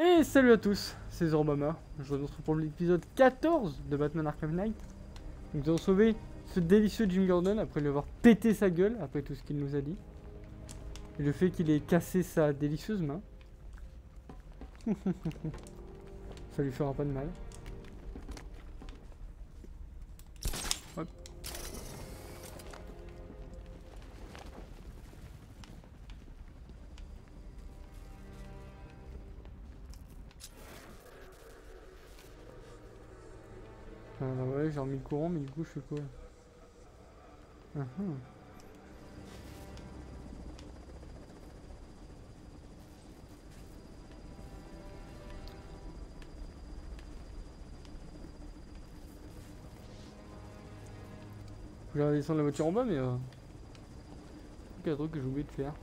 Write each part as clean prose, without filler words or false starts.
Et salut à tous, c'est Zorbama. Je vous retrouve pour l'épisode 14 de Batman Arkham Knight. Nous avons sauvé ce délicieux Jim Gordon après lui avoir pété sa gueule, après tout ce qu'il nous a dit. Et le fait qu'il ait cassé sa délicieuse main. Ça lui fera pas de mal. Hop. Ouais, j'ai remis le courant, mais du coup, je fais quoi? Je vais descendre la voiture en bas, mais il y a un truc que j'ai oublié de faire.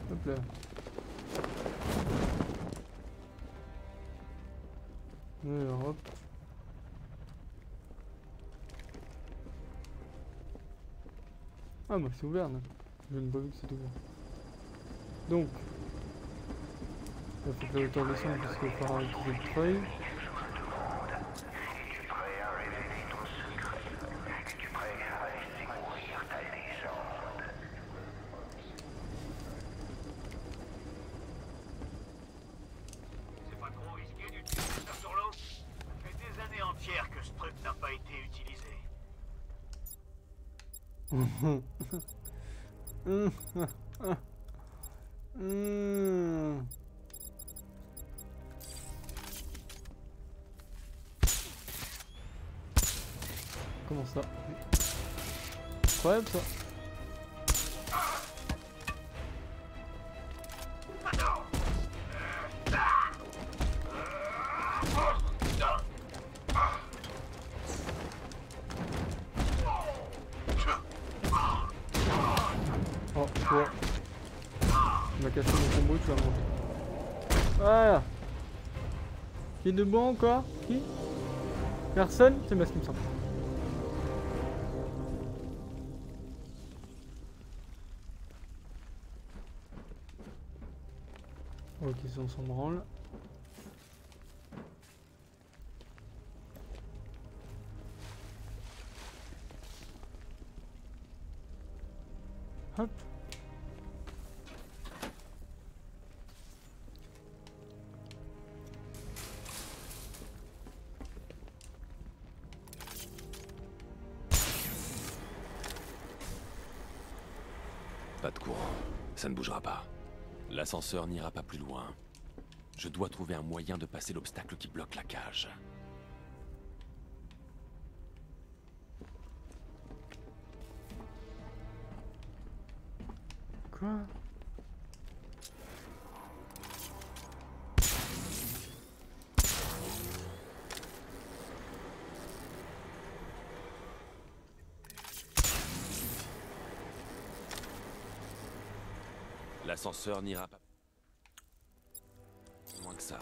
Hop là. Alors, hop. Ah bah c'est ouvert là. Je n'ai pas vu que c'était ouvert. Donc, il faut que la voiture descende parce qu'il va falloir utiliser le treuil. C'est pas trop risqué d'utiliser ça sur l'eau? Ça fait des années entières que ce truc n'a pas été utilisé. Comment ça? Incroyable ça. Oh, toi. Tu m'as cassé mon combo, tu vas monter. Voilà. Qui est debout encore? Qui? Personne? C'est Masque qui me semble. Ok, ça on s'en branle. Hop. Pas de courant, ça ne bougera pas. L'ascenseur n'ira pas plus loin. Je dois trouver un moyen de passer l'obstacle qui bloque la cage. Quoi? L'ascenseur n'ira pas moins que ça.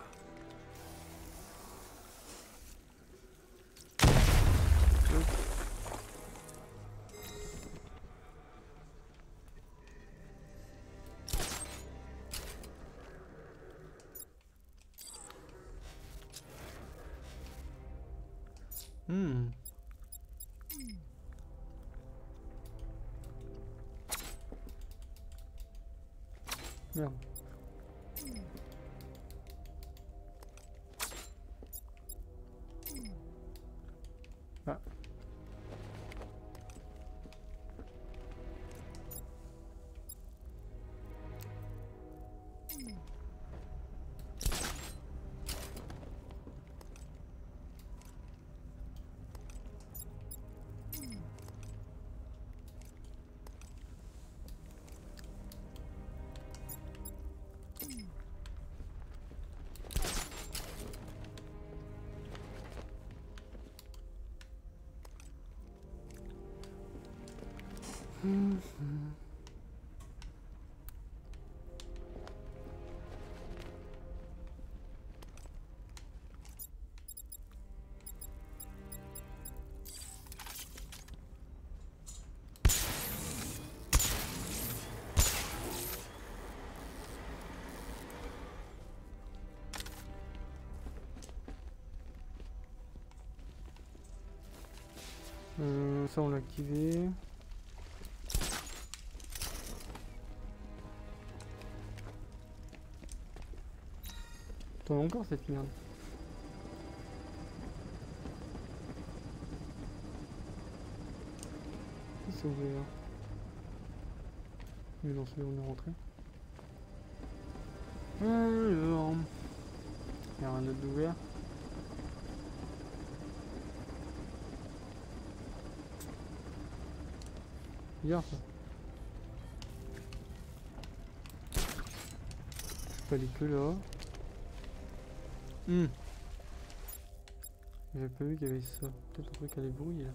Merde. Ah. Ça on l'a activé. T'en as encore cette merde. C'est ouvert. Mais non, c'est là où on est rentré. Alors... il y a un autre d'ouvert. Bizarre ça. Je peux aller que là. J'avais pas vu qu'il y avait ça. Peut-être un truc à débrouiller là.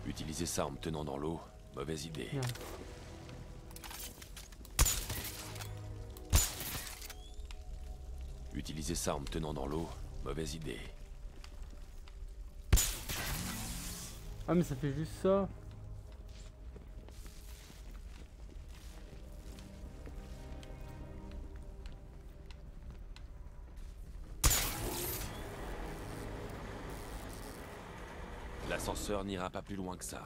Utiliser ça en me tenant dans l'eau, mauvaise idée. Merde. Utiliser ça en me tenant dans l'eau, mauvaise idée. Ah mais ça fait juste ça. L'ascenseur n'ira pas plus loin que ça.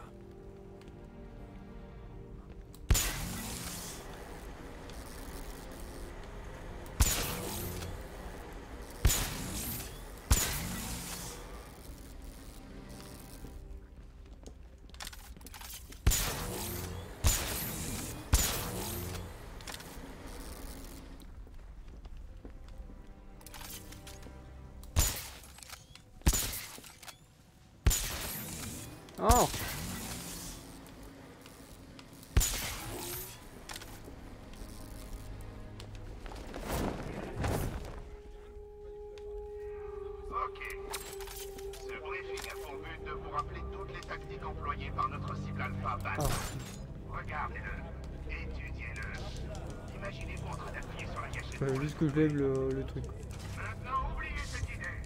Oh! Ok. Ce briefing a pour but de vous rappeler toutes les tactiques employées par notre cible alpha Bat. Regardez-le. Étudiez-le. Imaginez-vous en train d'appuyer sur la gâchette. Fallait juste que je lève le truc. Maintenant, oubliez cette idée.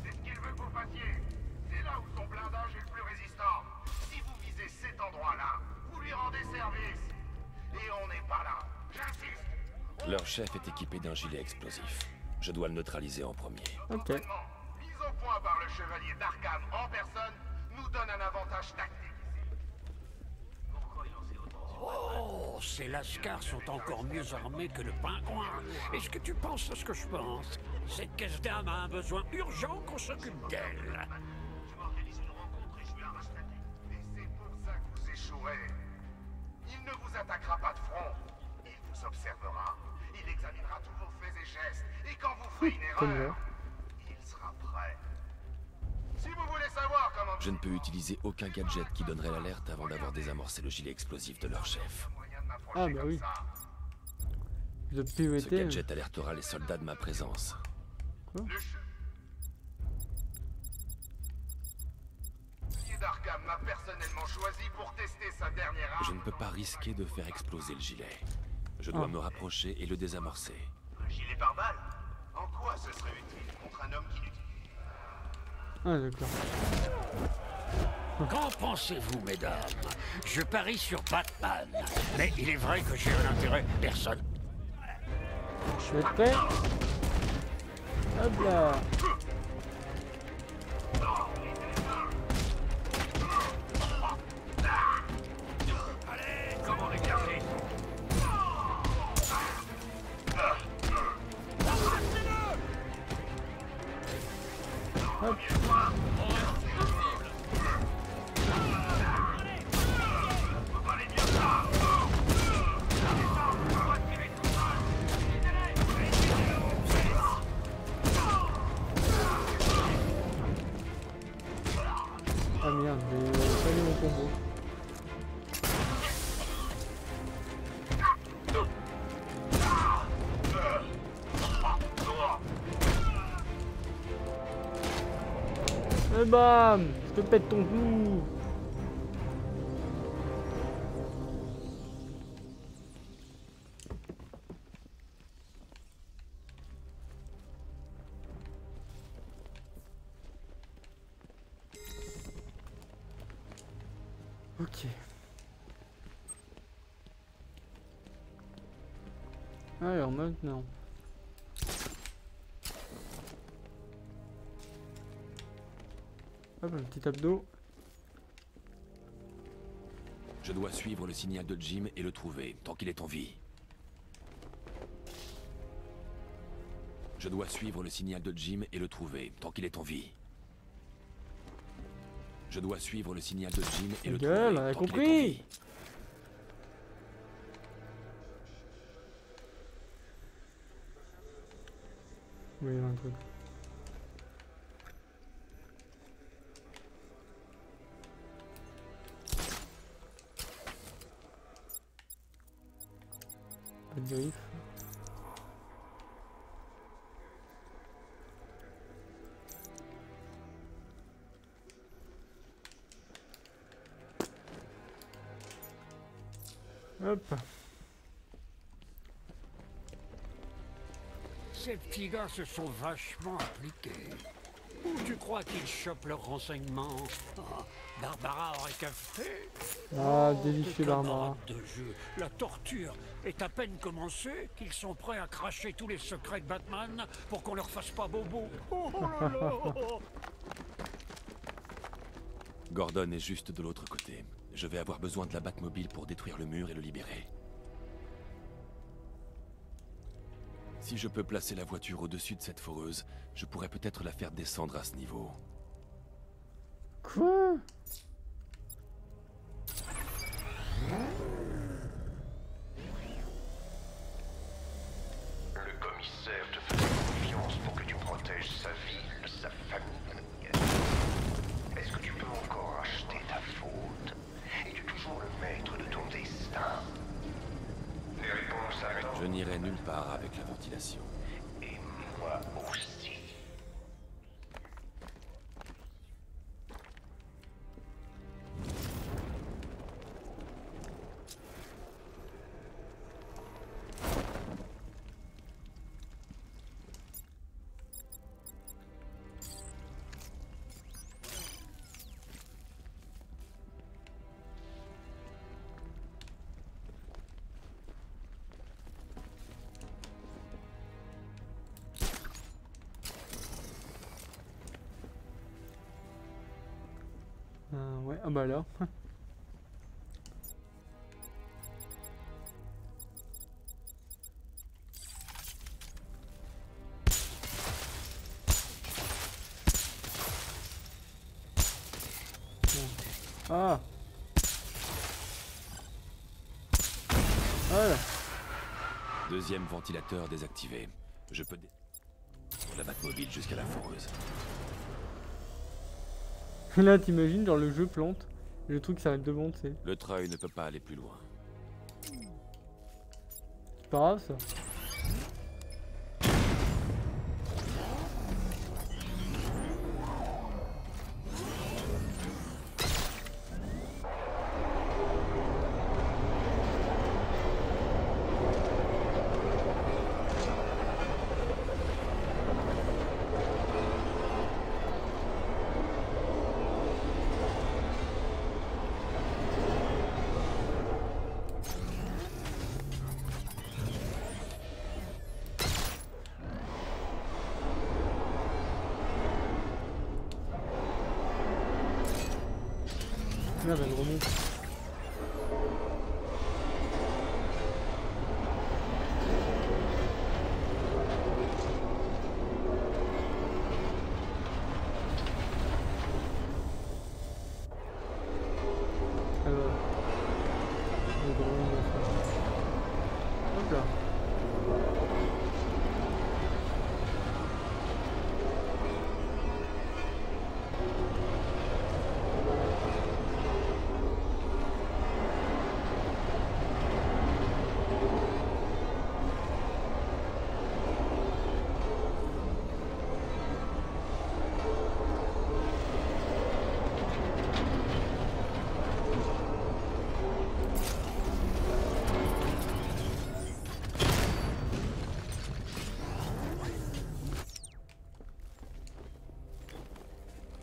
C'est ce qu'il veut que vous fassiez. C'est là où son blindage est le plus résistant. Si vous visez cet endroit-là, vous lui rendez service. Et on n'est pas là. J'insiste. Leur chef est équipé d'un gilet explosif. Je dois le neutraliser en premier. Ok. Mise au point par le chevalier d'Arkham en personne nous donne un avantage tactique ici. Pourquoi il en sait autant sur Oh, ces lascars sont encore mieux armés que le pingouin. Est-ce que tu penses à ce que je pense? Cette caisse d'âme a un besoin urgent qu'on s'occupe d'elle. Je m'organise une rencontre et je lui arrache la tête. Et c'est pour ça que vous échouerez. Il ne vous attaquera pas de front. Il vous observera. Il examinera tous vos faits et gestes. Et quand vous ferez une Comme erreur, là. il sera prêt. Si vous voulez savoir comment... Je ne peux utiliser aucun gadget qui donnerait l'alerte avant d'avoir désamorcé le gilet explosif de leur chef. Ah bah oui. The Ce PVT. gadget alertera les soldats de ma présence. Le chevalier d'Arkham m'a personnellement choisi pour tester sa dernière arme. Je ne peux pas risquer de faire exploser le gilet. Je dois me rapprocher et le désamorcer. Un gilet pare-balles? En quoi ce serait utile contre un homme qui l'utilise? Ah d'accord. Qu'en pensez-vous, mesdames? Je parie sur Batman. Mais il est vrai que j'ai un intérêt personne. Je vais être prêt. Hop là. Allez, comment l'exercice? Hop. Ah merde, j'ai pas eu mon combo. Et bam! Je te pète ton cou! Ok. Alors maintenant. Hop, un petit abdo. Je dois suivre le signal de Jim et le trouver, tant qu'il est en vie. Je dois suivre le signal de Jim et le trouver, tant qu'il est en vie. Je dois suivre le signal de Jim et le trouver, Gueule, on a tant qu'il est en compris. vie. Oui, il y a un truc. Pas de griffe. Hop. Ces petits gars se sont vachement appliqués. Où tu crois qu'ils chopent leurs renseignements? Barbara aurait café. Ah, délicieux tes camarades Barbara. de jeu. La torture est à peine commencée qu'ils sont prêts à cracher tous les secrets de Batman pour qu'on leur fasse pas bobo. Oh là là. Gordon est juste de l'autre côté. Je vais avoir besoin de la Batmobile pour détruire le mur et le libérer. Si je peux placer la voiture au-dessus de cette foreuse, je pourrais peut-être la faire descendre à ce niveau. Quoi? Le commissaire te fait confiance pour que tu protèges sa ville, sa famille. Est-ce que tu peux encore acheter ta faute? Es-tu toujours le maître de ton destin? Les réponses attendent. Je n'irai nulle part avec la ventilation. Et moi aussi. Ouais, ah bah là. Ah. Voilà. Deuxième ventilateur désactivé. Je peux la Batmobile jusqu'à la foreuse. Là, t'imagines, genre le jeu plante, et le truc s'arrête devant, tu sais. Le treuil ne peut pas aller plus loin. C'est pas grave ça. Merde, elle remonte. Alors. Hop là.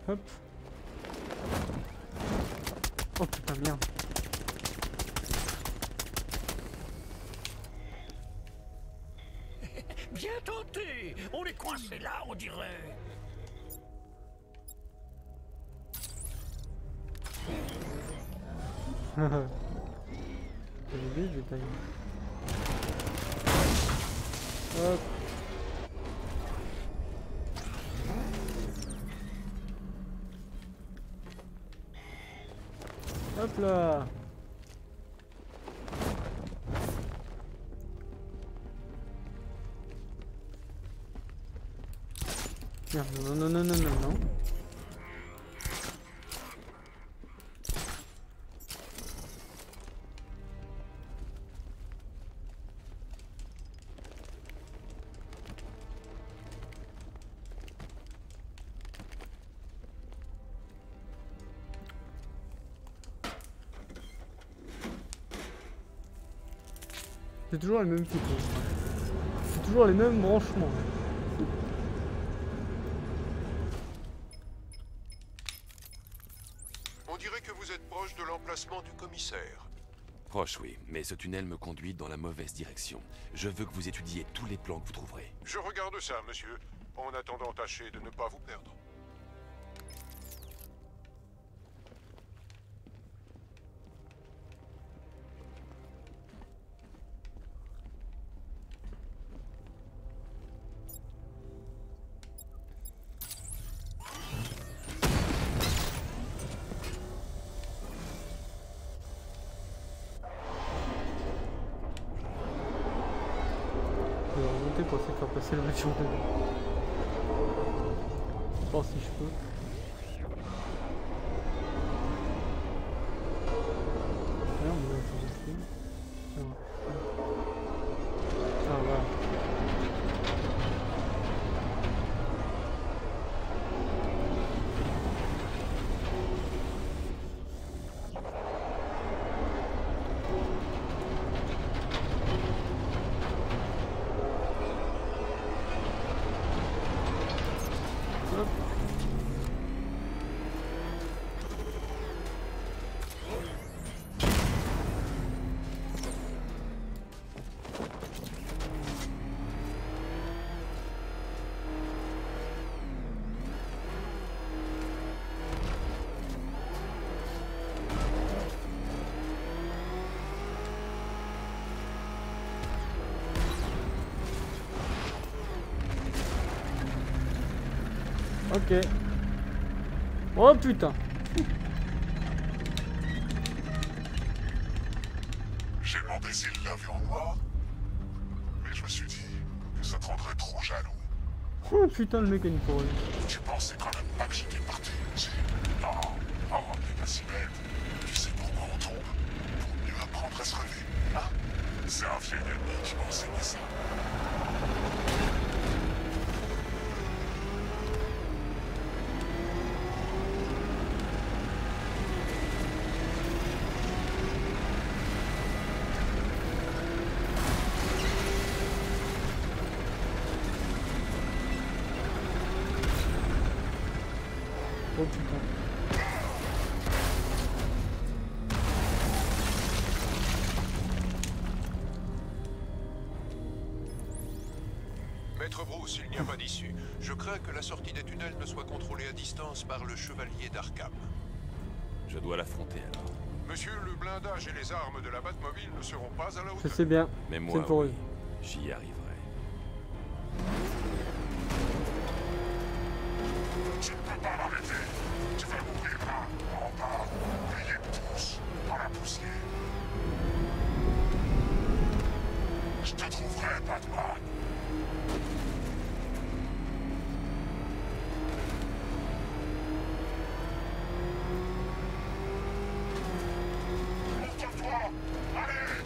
Hop. Oh putain, merde. Bien tenté. On est coincé là, on dirait. J'ai oublié le détail. Hop. Hop là. Merde, non, non, non, non, non, non. C'est toujours les mêmes types. C'est toujours les mêmes branchements. On dirait que vous êtes proche de l'emplacement du commissaire. Proche, oui, mais ce tunnel me conduit dans la mauvaise direction. Je veux que vous étudiez tous les plans que vous trouverez. Je regarde ça, monsieur. En attendant, tâchez de ne pas vous perdre. Je vais remonter pour essayer de faire passer le match en deux. Je pense si je peux. Merde, on va faire ici. Ah voilà. Hop. Ok. Oh putain. J'ai demandé s'il l'avait en noir, mais je me suis dit que ça te rendrait trop jaloux. Oh putain, le mécanique pour lui. Tu pensais quand même pas que j'étais parti. Non, non, t'es pas si bête. Tu sais pourquoi on tombe? Pour mieux apprendre à se relever. Hein? C'est un vieil ami qui m'a enseigné ça. Oh putain. Maître Bruce, il n'y a pas d'issue. Je crains que la sortie des tunnels ne soit contrôlée à distance par le chevalier d'Arkham. Je dois l'affronter alors. Monsieur, le blindage et les armes de la Batmobile ne seront pas à la Je hauteur. sais bien. Mais C'est moi, pour oui, eux. j'y arriverai. Tu ne peux pas m'arrêter. Tu vas mourir là, en bas, pliés tous, dans la poussière. Je te trouverai, Batman. Montre-toi. Allez.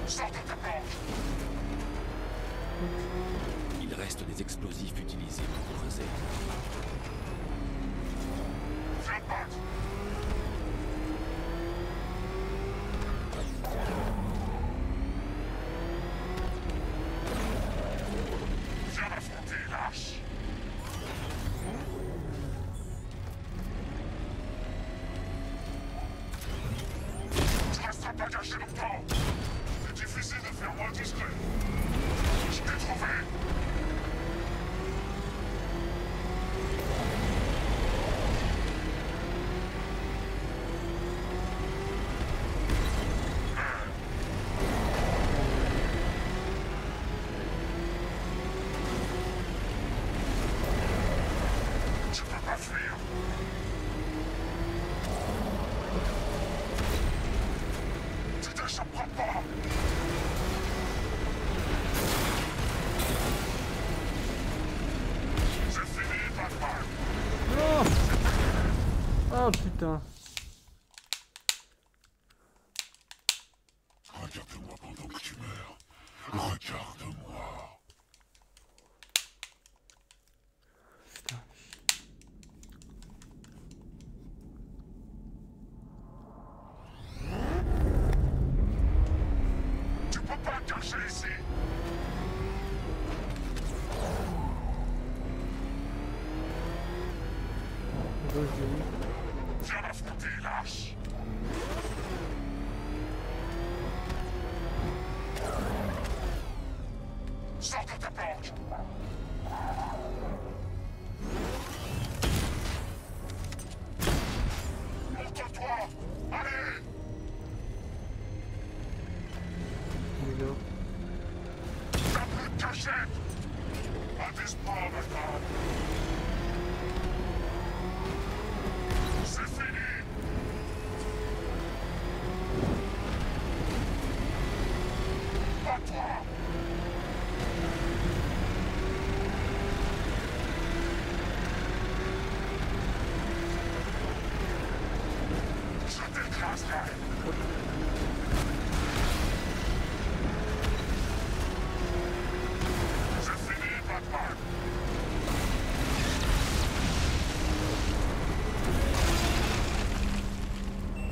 Sors de ta planche. Il reste des explosifs utilisés pour creuser. Viens te battre. Viens m'affronter, lâche. Je ne resterai pas caché longtemps. C'est difficile de faire moins discret. Je t'ai trouvé. Ah putain. Regarde-moi pendant que tu meurs. Regarde-moi. Putain. Tu peux pas te cacher ici. Je l'ai eu. Viens m'affronter, lâche. Sors de ta planque. Montre-toi. Allez. Il est là. T'as plus de cachette. Abuse-moi maintenant. C'est fini. Pas toi. Je t'écraserai. C'est fini, Batman.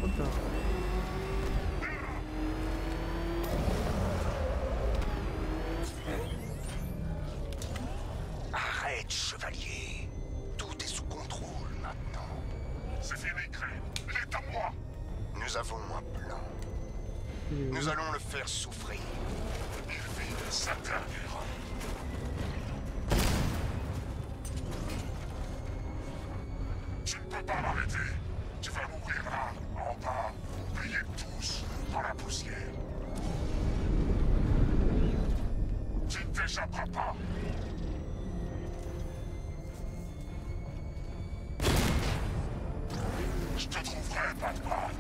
Putain. Arrête, chevalier. Tout est sous contrôle maintenant. C'est fini, Crane. Il est à moi. Nous avons un plan. Il est où? Nous allons le faire souffrir. Il vit sa dernière. Tu ne peux pas m'arrêter. Tu vas mourir là, en bas, oubliés tous, dans la poussière. Tu ne t'échapperas pas. Je te trouverai, Batman.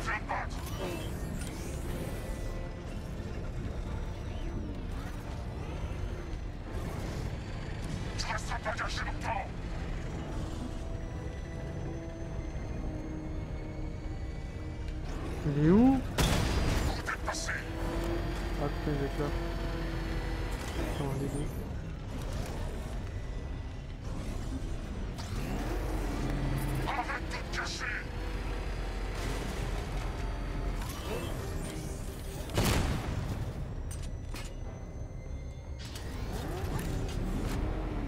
Viens te battre. Tu resteras pas caché longtemps. Il est où? Où t'es passé? Ah putain, il est là. Attends, il est où? Arrête de te cacher.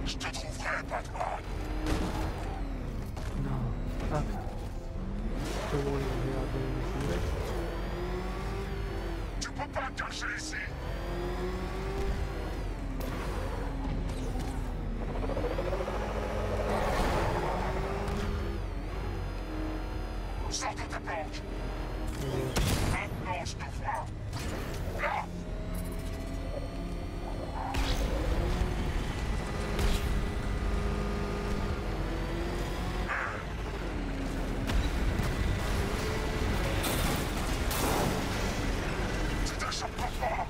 Je te trouverai, Batman. Non. Ah putain. C'est bon, il est là. Tu peux pas te cacher ici. Sors de ta planque. Maintenant, je te vois. Là. Tu t'échapperas pas.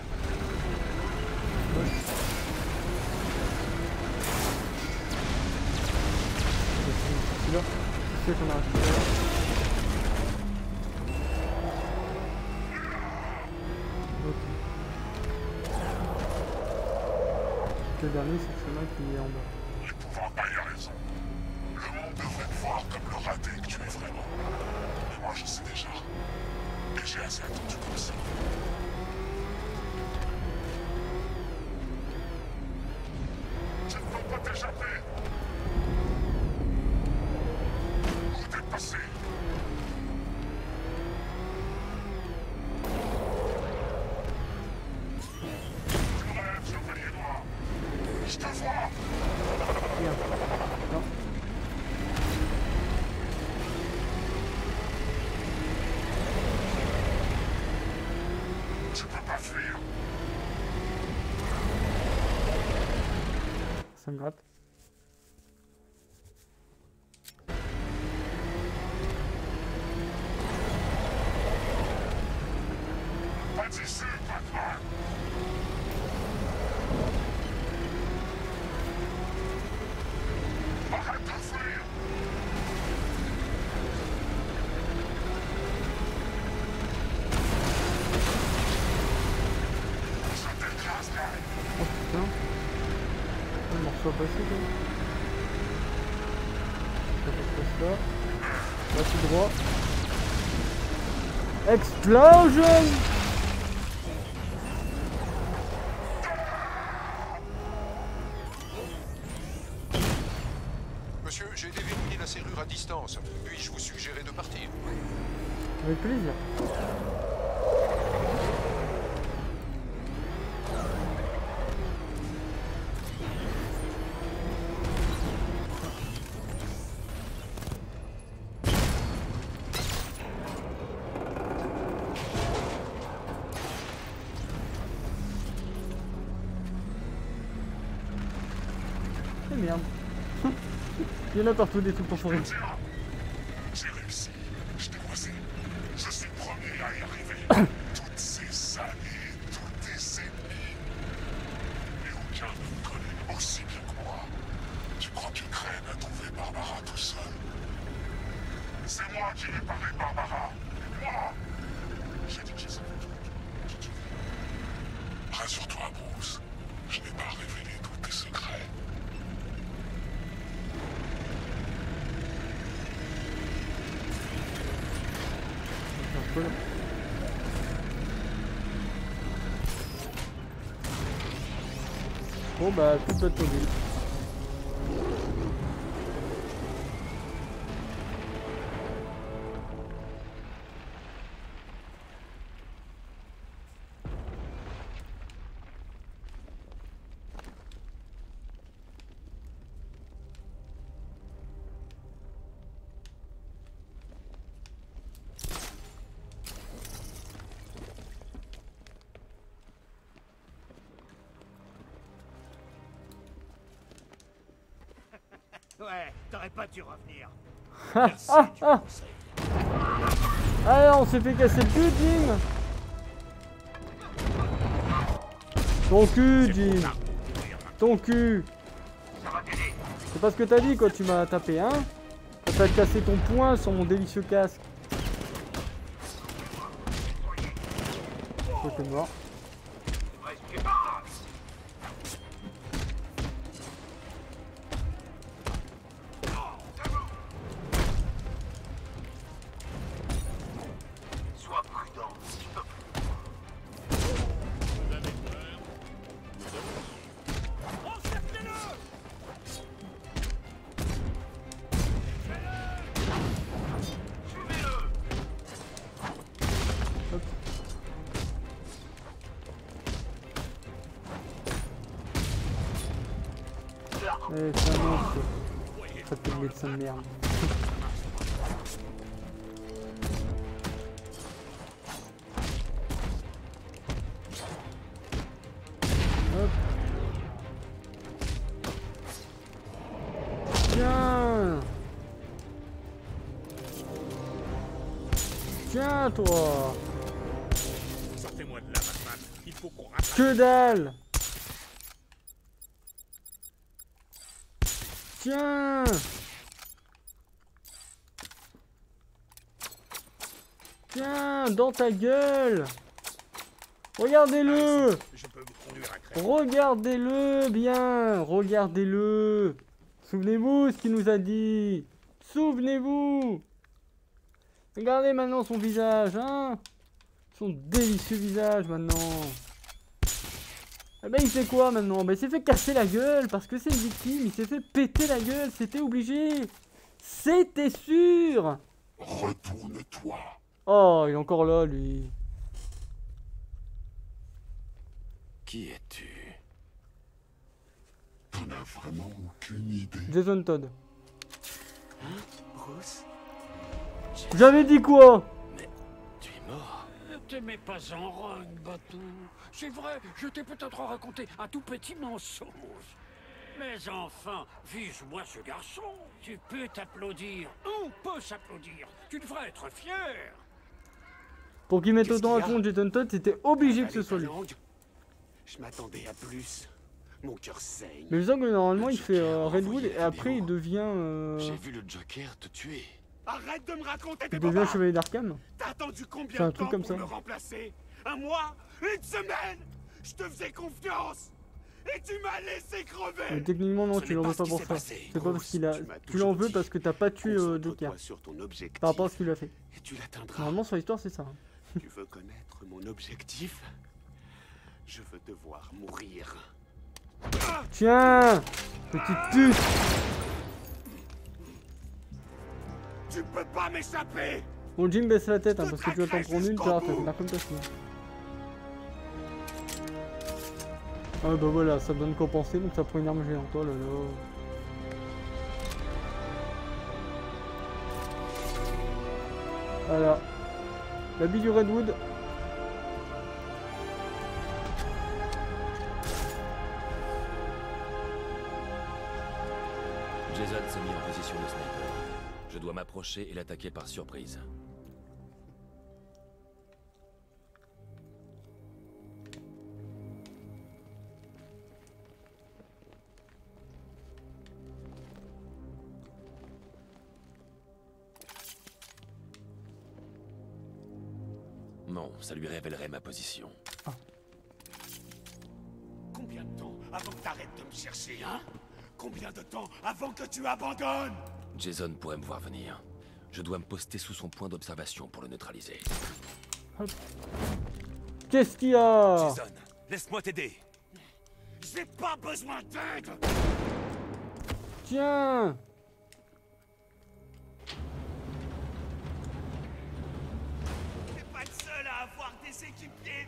Celui-là. C'est qu'on a récupéré. Ok. Le dernier, c'est celui-là qui est en bas. Les pouvoirs a raison. Le monde devrait te voir comme le raté que tu es vraiment. Mais moi, je sais déjà. Et j'ai assez attendu pour ça. Tu ne peux pas t'échapper. Où t'es passé? Tu rêves, chevalier noir. Je te vois. Merde. Non. Tu peux pas fuir. Ça me gratte. Pas d'ici, Batman. soit passé quoi. Ça passe là. Là tout droit. Explosion! Monsieur, j'ai déverrouillé la serrure à distance. Puis-je vous suggérer de partir? Avec plaisir. Eh merde. Il y en a partout des trucs pour fourrer. J'ai réussi. Je t'ai croisé. Je suis le premier à y arriver. Toutes ces années, tous tes ennemis. Et aucun ne vous connaît aussi bien que moi. Tu crois qu'Ukraine a trouvé Barbara tout seul? C'est moi qui ai parlé de Barbara. Moi. J'ai dit que je savais tout. Rassure-toi, Bruce. Je n'ai pas révélé tous tes secrets. Un peu là. Bon bah toute notre mobile. Ouais, t'aurais pas dû revenir. Allez, on s'est fait casser le cul, Jim. Ton cul, Jim. Ton cul. C'est pas ce que t'as dit quand tu m'as tapé, hein? Quand t'as cassé ton poing sur mon délicieux casque. Oh, t'es mort. Eh, c'est un monstre. Ça fait le médecin de merde. Hop. Tiens. Tiens, toi. Sortez-moi de là, Batman. Il faut qu'on rattrape. Que dalle. Tiens. Tiens, dans ta gueule. Regardez-le. Je peux vous conduire à Crève. Regardez-le bien. Regardez-le. Souvenez-vous ce qu'il nous a dit. Souvenez-vous. Regardez maintenant son visage, hein. Son délicieux visage maintenant. Eh ben il fait quoi maintenant? Ben il s'est fait casser la gueule parce que c'est une victime, il s'est fait péter la gueule, c'était obligé. C'était sûr. Retourne-toi. Oh, il est encore là lui. Qui es-tu? T'en as vraiment aucune idée. Jason Todd. Bruce? J'avais dit quoi? Mais tu es mort. T'aimais pas en rogne, bateau. C'est vrai, je t'ai peut-être raconté un tout petit mensonge. Mais enfin, vise-moi ce garçon. Tu peux t'applaudir. On peut s'applaudir. Tu devrais être fier. Pour qu'il mette Qu'est-ce autant à qu'il y a? fond Jason Todd, c'était obligé que ce soit lui. Je m'attendais à plus. Mon cœur saigne. Mais je sens que normalement il fait Joker a Redwood envoyé et la après il vidéo. devient J'ai vu le Joker te tuer. Arrête de me raconter il tes devient bobards. chevalier d'Arkham. T'as attendu combien C'est un de truc temps comme pour ça. me remplacer? Un mois? Une semaine? Je te faisais confiance. Et tu m'as laissé crever. Mais techniquement non, Ce tu n'est l'en pas veux ce pas qui pour s'est ça. passé. C'est pas parce qu'il a... Tu m'as Tu l'en toujours veux dit. parce que t'as pas tué Joker. Concentre-toi sur ton objectif. Par rapport à ce qu'il a fait. Et tu l'atteindras. Normalement sur l'histoire c'est ça. Hein. Tu veux connaître mon objectif? Je veux te voir mourir. Tiens, petite pute. Tu peux pas m'échapper. Bon Jim baisse la tête hein, parce que tu vas t'en prendre une, tu vas faire comme ta fille. Ah bah voilà, ça donne qu'en penser, donc ça prend une arme géante, oh là là. Voilà. L'habit du Redwood. Jason s'est mis en position de sniper. Je dois m'approcher et l'attaquer par surprise. Non, ça lui révélerait ma position. Combien de temps avant que t'arrêtes de me chercher, hein? Combien de temps avant que tu abandonnes? Jason pourrait me voir venir. Je dois me poster sous son point d'observation pour le neutraliser. Qu'est-ce qu'il y a? Jason, laisse-moi t'aider. J'ai pas besoin d'aide. Tiens. T'es pas le seul à avoir des équipiers.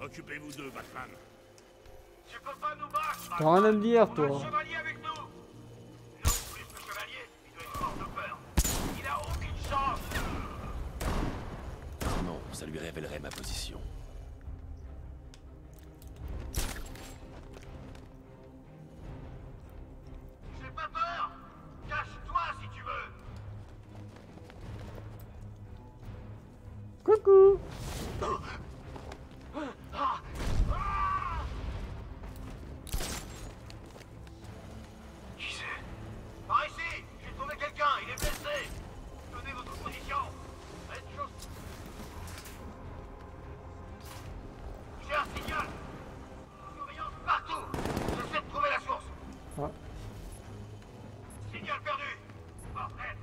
Occupez-vous d'eux, Batman. Tu peux pas nous battre. T'as rien à me dire On a toi. le chevalier avec nous. Nous, plus le chevalier, il doit être mort de peur. Il a aucune chance. Non, ça lui révélerait ma position. J'ai pas peur. Cache-toi si tu veux. Coucou. Qui c'est? Par ici. J'ai trouvé quelqu'un. Il est blessé. Donnez votre position. Faites chose. J'ai un signal. Surveillance partout. J'essaie de trouver la source. Ah. Signal perdu. Parfait.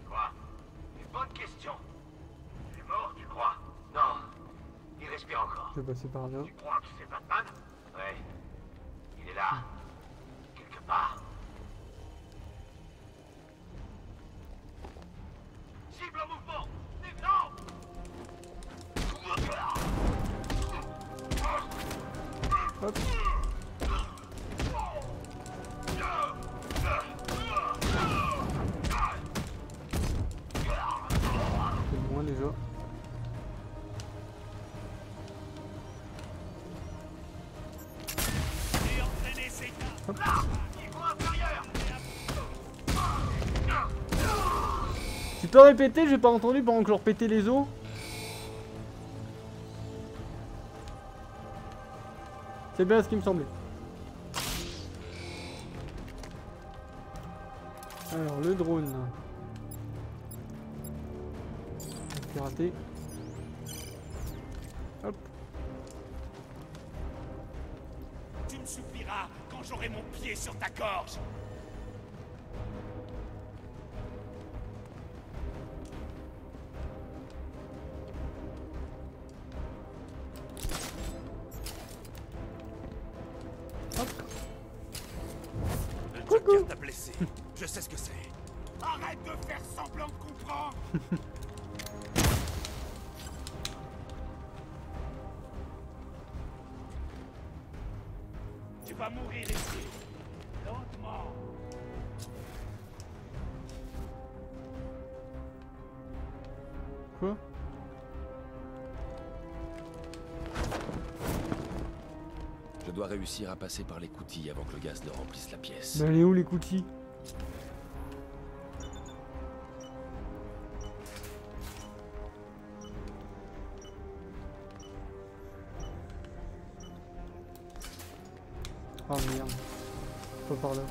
Quoi? Une bonne question. Il est mort, tu crois? Non. Il respire encore. Je vais passer par là. Tu crois que c'est Batman? Ouais. Il est là. Quelque part. Cible en mouvement. Non! Hop. C'est moins déjà. Et entraînez ces gars. Niveau inférieur! Tu peux répéter, j'ai pas entendu pendant que je leur pétais les os. C'est bien ce qui me semblait. Alors le drone. Piraté. Hop. Tu me suffiras quand j'aurai mon pied sur ta gorge. Le Joker t'a blessé. Je sais ce que c'est. Arrête de faire semblant de comprendre. Tu vas mourir ici. Lentement. Quoi? Je dois réussir à passer par les coutilles avant que le gaz ne remplisse la pièce. Mais elle est où les coutilles? Oh merde. Pas par là.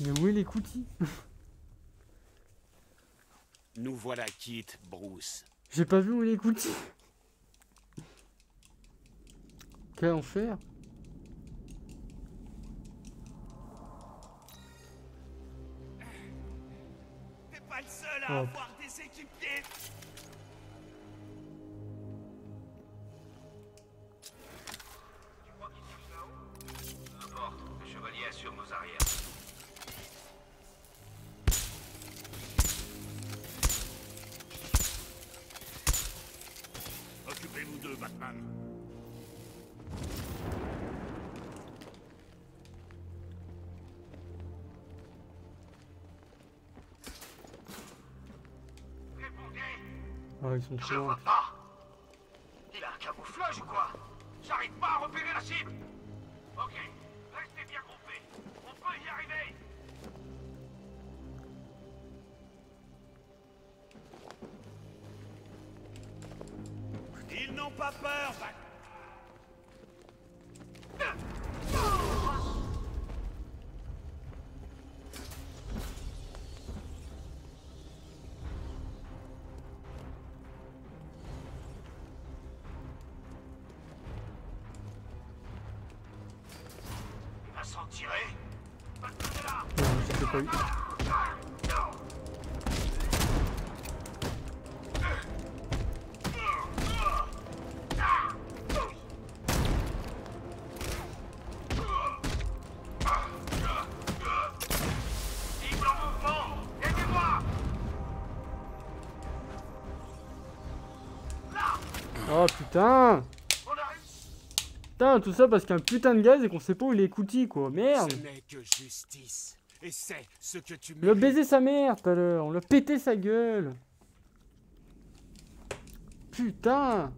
Mais où est l'écoutille? Nous voilà quittes, Bruce. J'ai pas vu où est l'écoutille. Quel enfer. T'es pas le seul à avoir des équipiers. Tu crois qu'ils sont là-haut? Peu importe, le chevalier assure nos arrières. Occupez-vous d'eux, Batman. Répondez! Ah, ils sont Je trop le loin. vois pas! Il a un camouflage ou quoi? J'arrive pas à repérer la cible! Ok, restez bien groupés. On peut y arriver! Ils n'ont pas peur, Batman. Il va s'en tirer! Batman est là! Je sais pas eu. Cible en mouvement! Aidez-moi! Oh putain. On arrive! Putain, tout ça parce qu'un putain de gaz et qu'on sait pas où il est l'écoutille quoi. Merde. Ce n'est que justice. Et c'est ce que tu On lui a mérites. baisé sa mère tout à l'heure. On lui a pété sa gueule. Putain.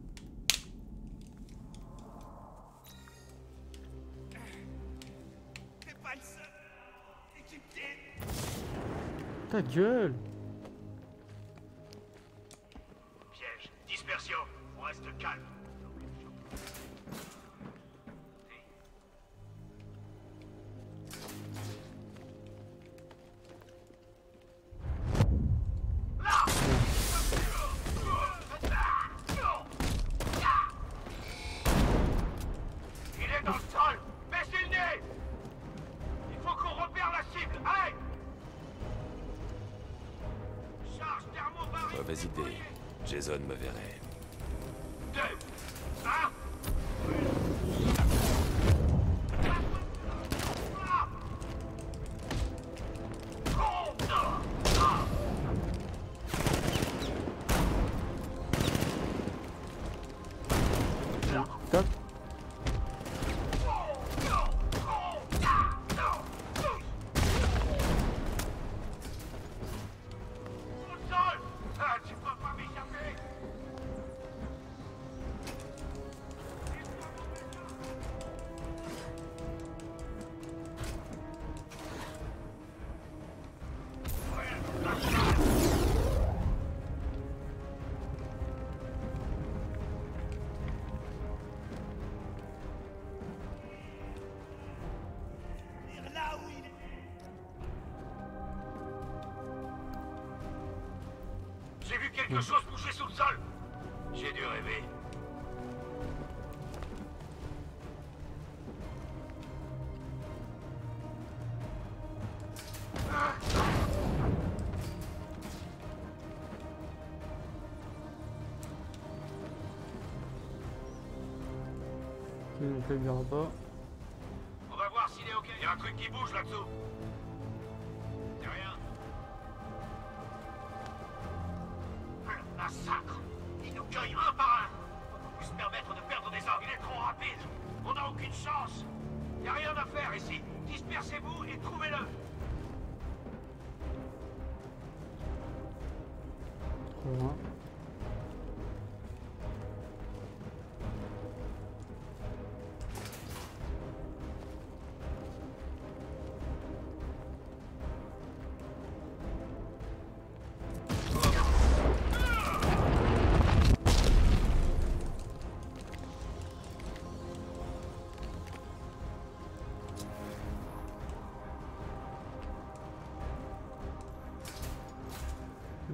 T'es pas le seul équipier. Ta gueule. Piège, dispersion, on reste calme. Il est dans le sol! Baissez le nez! Il faut qu'on repère la cible! Allez! Charge thermobarique! Mauvaise idée. Jason me verrait. 2, 1... Top. Au sol! Ah, tu peux pas m'échapper! Là où il est. J'ai vu quelque chose bouger sous le sol! J'ai dû rêver. Lui non plus il verra pas. On va voir s'il est ok. Il y a un truc qui bouge là-dessous. C'est rien. Le massacre. Il nous cueille un par un. On peut se permettre de perdre des hommes. Il est trop rapide. On n'a aucune chance. Il n'y a rien à faire ici. Dispersez-vous et trouvez-le. Trop loin.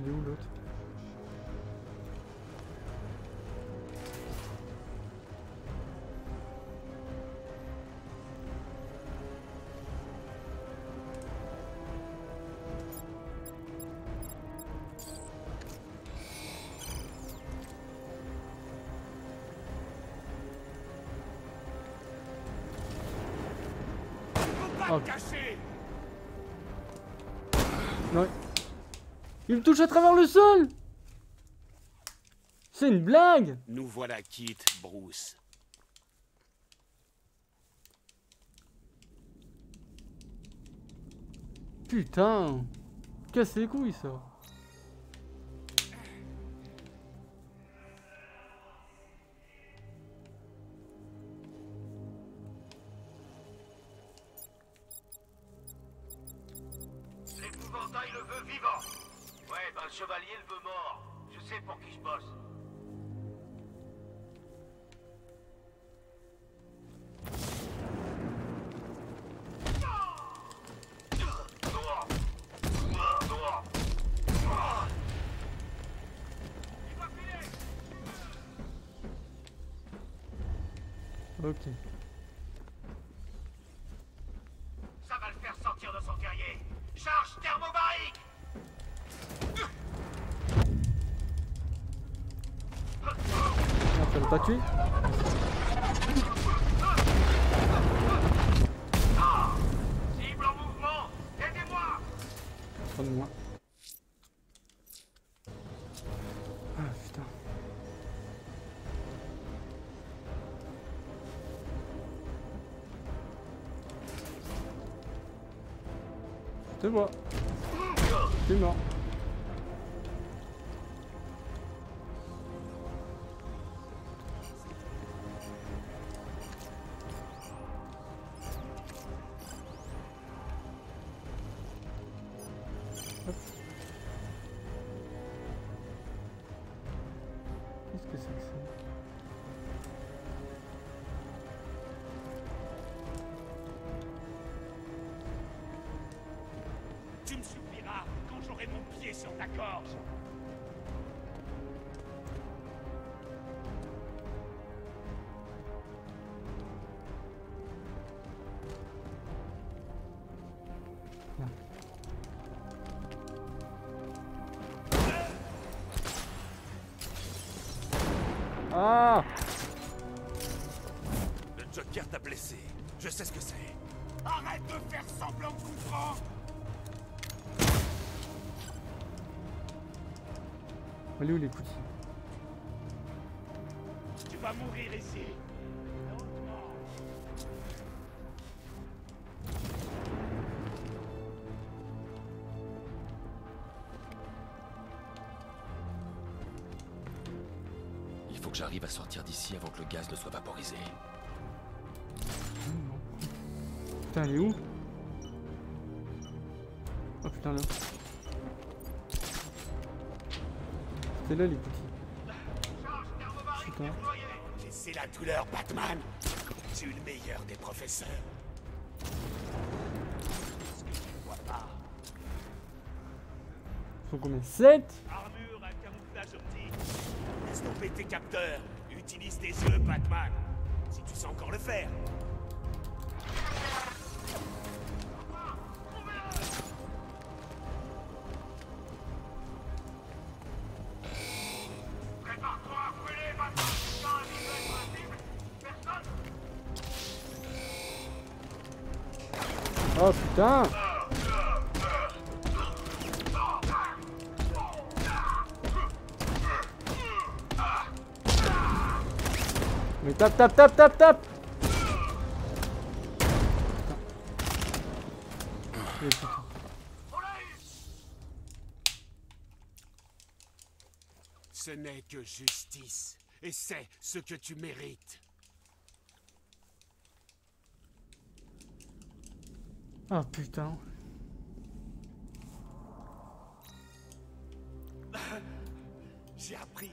Il est où l'autre? Pas te cacher. Ouais. Il me touche à travers le sol. C'est une blague. Nous voilà quittes, Bruce. Putain. Casse les couilles ça. L'épouvantail le veut vivant. Ouais, bah le chevalier le veut mort. Je sais pour qui je bosse. Ok. Ça va le faire sortir de son terrier. Charge thermobarique. Ah, ça l'a pas tué? Cible en mouvement. Aidez-moi. Pas de moi. Ah putain. C'est moi. C'est mort. Hop. Qu'est-ce que c'est que ça? Tu me souffriras quand j'aurai mon pied sur ta gorge. Ah! Le Joker t'a blessé. Je sais ce que c'est. Arrête de faire semblant de comprendre. Elle est où les coutilles? Tu vas mourir ici. Lentement. Il faut que j'arrive à sortir d'ici avant que le gaz ne soit vaporisé. Putain, elle est où? Oh putain, là. C'est là les coutilles. Putain. C'est la douleur, Batman. Tu es le meilleur des professeurs. Ce que tu ne vois pas. Faut combien? 7? Armure à camouflage optique. Laisse tomber tes capteurs. Utilise tes yeux, Batman. Si tu sais encore le faire. Prépare-toi à brûler, Batman. Sans un visuel possible. Personne. Oh putain! Mais tape, tape, tape, tape, tape! Et putain. Ce n'est que justice. Et c'est ce que tu mérites. Ah putain. J'ai appris.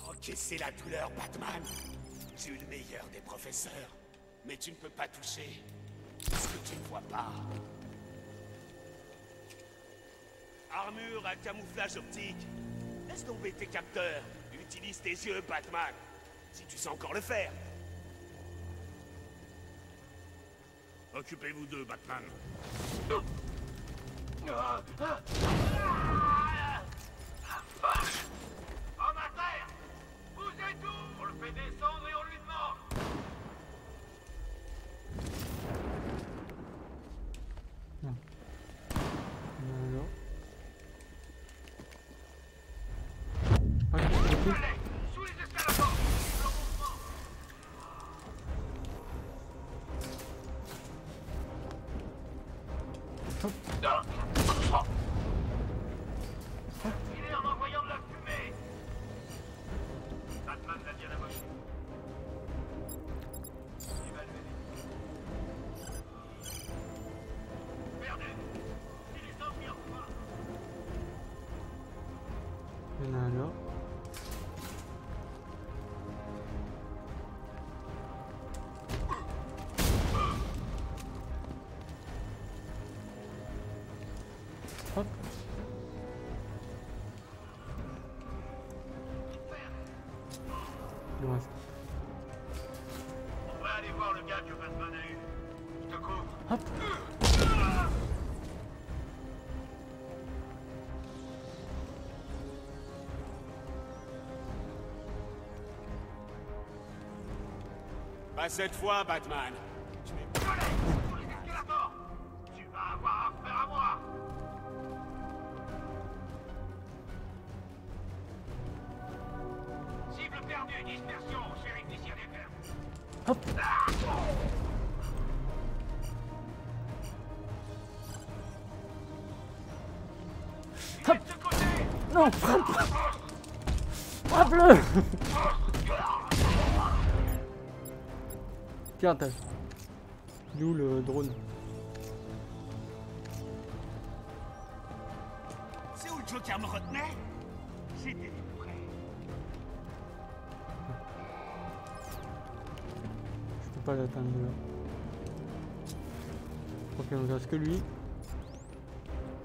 Encaissez la douleur, Batman. Tu es le meilleur des professeurs. Mais tu ne peux pas toucher ce que tu ne vois pas. Armure à camouflage optique. Laisse tomber tes capteurs. Utilise tes yeux, Batman. Si tu sais encore le faire. Occupez-vous d'eux, Batman. Homme à terre! Bougez tout! On le fait descendre et on lui demande! Alors. Allez! Sous les escalators! Le mouvement! Il est en envoyant de la fumée! Batman l'a bien amoché. Évaluez les... Perdu! Il est sorti en commun! Il y en a un là. Hop. Il reste. On va aller voir le gars que Batman a eu. Je te couvre. Hop. Pas cette fois, Batman. Sous les escalators! Tu vas avoir affaire à moi! Cible perdue, dispersion, shérif d'ici à des pertes. Hop. Hop. De ce côté! Non, frappe. Frappe-le. Piratage. D'où le drone. C'est où le Joker me retenait? J'étais prêt. Je peux pas l'atteindre de là. Ok, donc il reste que lui.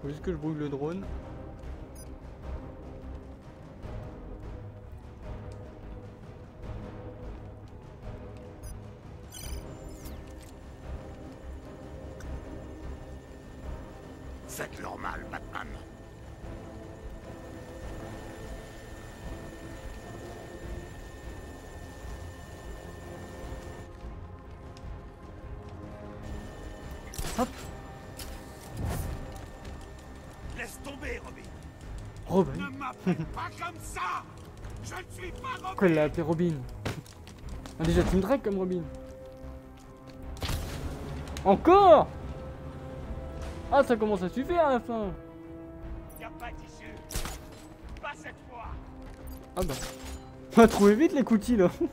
Faut juste que je brûle le drone. Faites normal, Batman. Hop. Laisse tomber, Robin. Robin. Ne m'appelle pas comme ça. Je ne suis pas Robin. Pourquoi il l'a appelé Robin? Ah, déjà tu me dragues comme Robin. Encore. Ah, ça commence à suffire à la fin. Y a pas d'issue. Pas cette fois. Ah bah. On va trouver vite les coutilles là. J'ai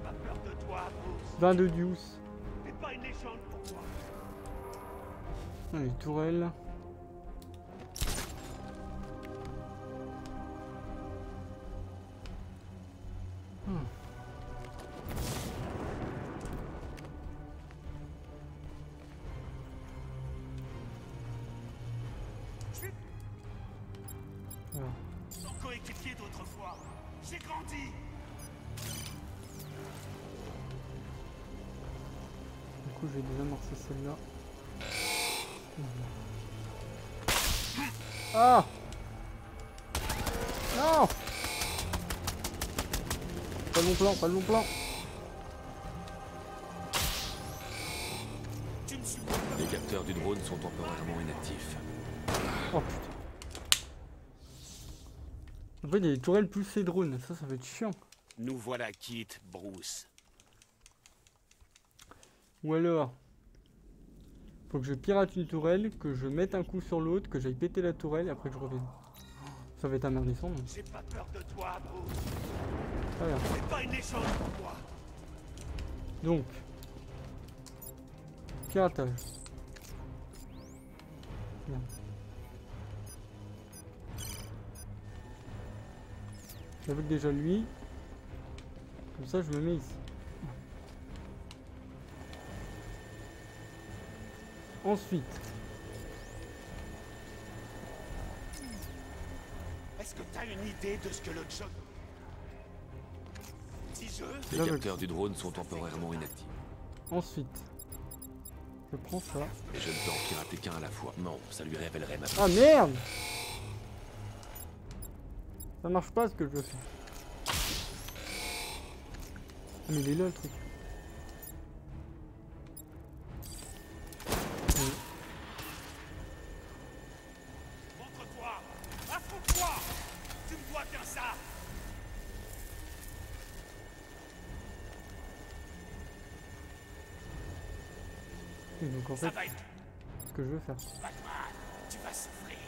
pas peur de toi, Bruce. 22 Deuce. T'es pas une légende pour moi. Ah, les tourelles. Voilà. Son coéquipier d'autrefois. J'ai grandi. Du coup, je vais désamorcer celle-là. Ah! Non! Pas le bon plan, pas le bon plan. Tu me suis. Les capteurs du drone sont temporairement inactifs. Oh putain. En fait, il y a des tourelles plus ces drones. Ça va être chiant. Nous voilà quittes, Bruce. Ou alors, faut que je pirate une tourelle, que je mette un coup sur l'autre, que j'aille péter la tourelle et après que je revienne. Ça va être amerdissant. Non? J'ai pas peur de toi, Bruce. Ah, bien. T'es pas une légende pour moi. Donc, piratage. Bien. J'avais déjà lui. Comme ça, je me mets ici. Ensuite, Est-ce que t'as une idée de ce que le job... Si je... Les capteurs du drone sont temporairement inactifs. ensuite, je prends ça. Et je ne peux en pirater qu'un à la fois. Non, ça lui révélerait ma... Ah merde! Ça marche pas ce que je veux faire. Ah, mais il est là le truc. Montre-toi! Affronte-toi! Tu me dois bien ça! Et donc en Ça fait, va être... ce que je veux faire. Batman, tu vas souffrir.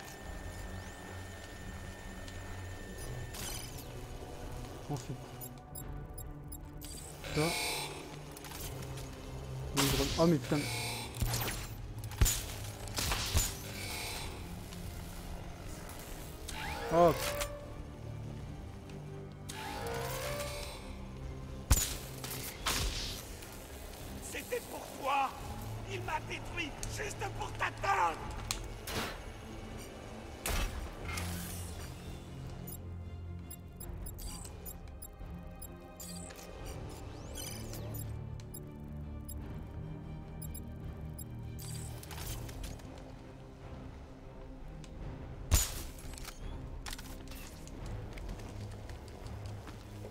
Ensuite. Ça. Le drone. Oh mais putain. Oh. C'était pour toi! Il m'a détruit juste pour t'attendre!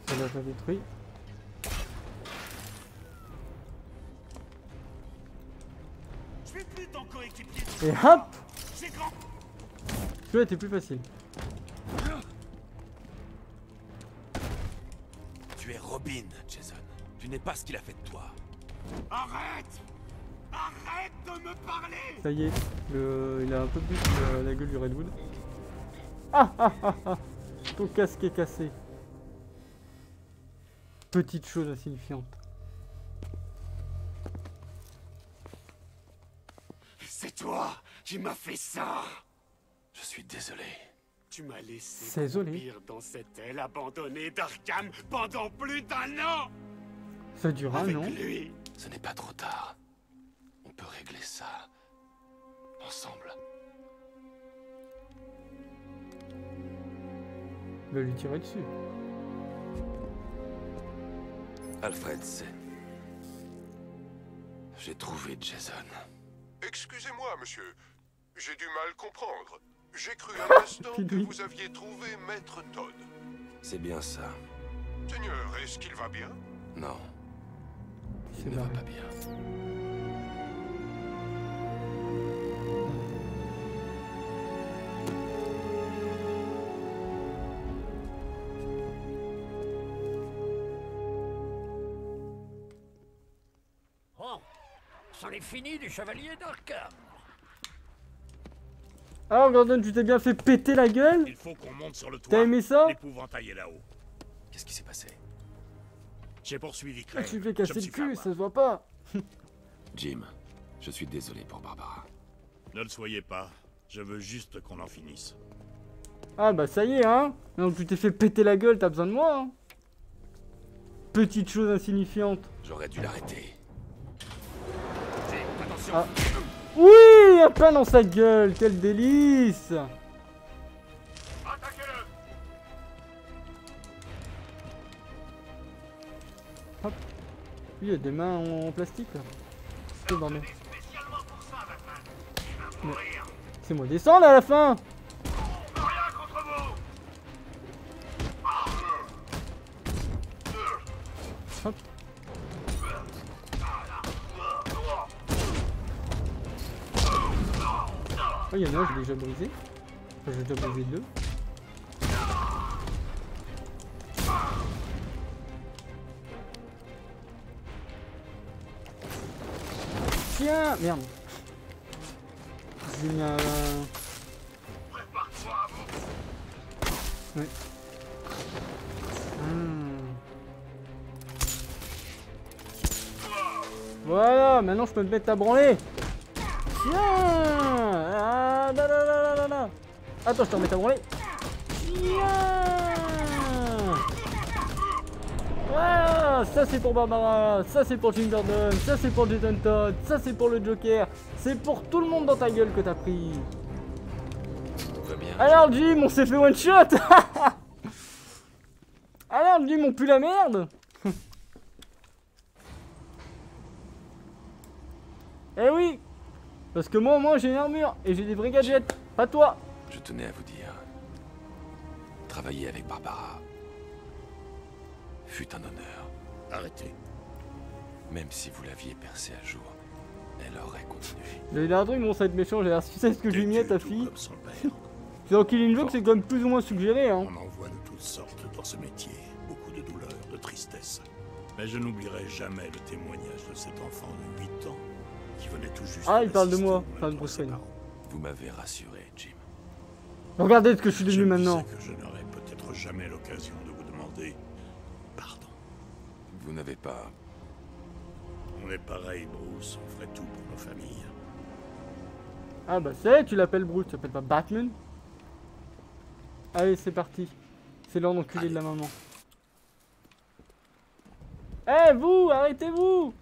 Ça l'a pas détruit. Je suis plus ton coéquipier. Et hop! C'est grand. Celui-là était plus facile. Tu es Robin, Jason. Tu n'es pas ce qu'il a fait de toi. Arrête! Arrête de me parler! Ça y est, il a un peu plus la gueule du Redwood. Ah ah ah ah! Ton casque est cassé. Petite chose insignifiante. C'est toi qui m'as fait ça! Je suis désolé. Tu m'as laissé Désolé. mourir dans cette aile abandonnée d'Arkham pendant plus d'un an! Ça dure un Avec an. lui! Ce n'est pas trop tard. On peut régler ça. Ensemble. Il va lui tirer dessus. Alfred, j'ai trouvé Jason. Excusez-moi, monsieur. J'ai du mal comprendre. J'ai cru un instant que Pidouille. vous aviez trouvé Maître Todd. C'est bien ça. Seigneur, est-ce qu'il va bien? Non, C'est il ne va barré. pas bien. Bon, c'en est fini du chevalier d'Arkham. Alors Gordon, tu t'es bien fait péter la gueule? Il faut qu'on monte sur le toit. T'as aimé ça? L'épouvantail est là-haut. Qu'est-ce qui s'est passé? J'ai poursuivi Ah, Craig. tu fais Je casser me le suis cul, fait ça avoir. se voit pas. Jim, je suis désolé pour Barbara. Ne le soyez pas. Je veux juste qu'on en finisse. Ah bah ça y est hein. Donc tu t'es fait péter la gueule, t'as besoin de moi hein. Petite chose insignifiante. J'aurais dû l'arrêter. Attention. Ah. Oui, un pain dans sa gueule, quel délice. Attaquez-le! Lui, il y a des mains en plastique là. C'est bordel. Spécialement pour ça, Batman. Il va mourir. C'est moi descendre à la fin. Rien contre vous! Hop. Oh, il y en a un, j'ai déjà brisé. Enfin, j'ai déjà brisé deux. Tiens, merde. J'ai mis un... Prépare-toi à vous. Ouais. Voilà, maintenant je peux me mettre à branler. Tiens. Ah, là, là, là, là, là, là. Attends, je te remets à branler. Tiens. Voilà. Barbara, ça c'est pour Barbara, ça c'est pour Jim Gordon, ça c'est pour Jason Todd, ça c'est pour le Joker, c'est pour tout le monde dans ta gueule que t'as pris. Tout va bien. Alors Jim, on s'est fait one shot. Alors Jim, on pue la merde. Eh oui, parce que moi au moins j'ai une armure et j'ai des vrais gadgets, pas toi. Je tenais à vous dire. Travailler avec Barbara fut un honneur. Arrêtez. Même si vous l'aviez percée à jour, elle aurait continué. J'ai l'air un truc, bon ça va être méchant, j'ai l'air tu sais ce que j'ai mis à ta fille. Comme son père. C'est dans Killing Joke, c'est quand même plus ou moins suggéré hein. On en voit de toutes sortes dans ce métier. Beaucoup de douleur, de tristesse. Mais je n'oublierai jamais le témoignage de cet enfant de 8 ans qui venait tout juste. Ah, il parle de moi, d'assister au enfin de meurtre Bruce ses Wayne. parents. Vous m'avez rassuré, Jim. Regardez ce que je suis devenu Je me maintenant. disais que je n'aurais peut-être jamais l'occasion de vous demander pardon. Vous n'avez pas... On est pareil, Bruce. On ferait tout pour nos familles. Ah bah c'est, tu l'appelles Bruce, tu l'appelles pas Batman. Allez, c'est parti. C'est l'heure d'enculer de la maman. Eh vous, arrêtez-vous.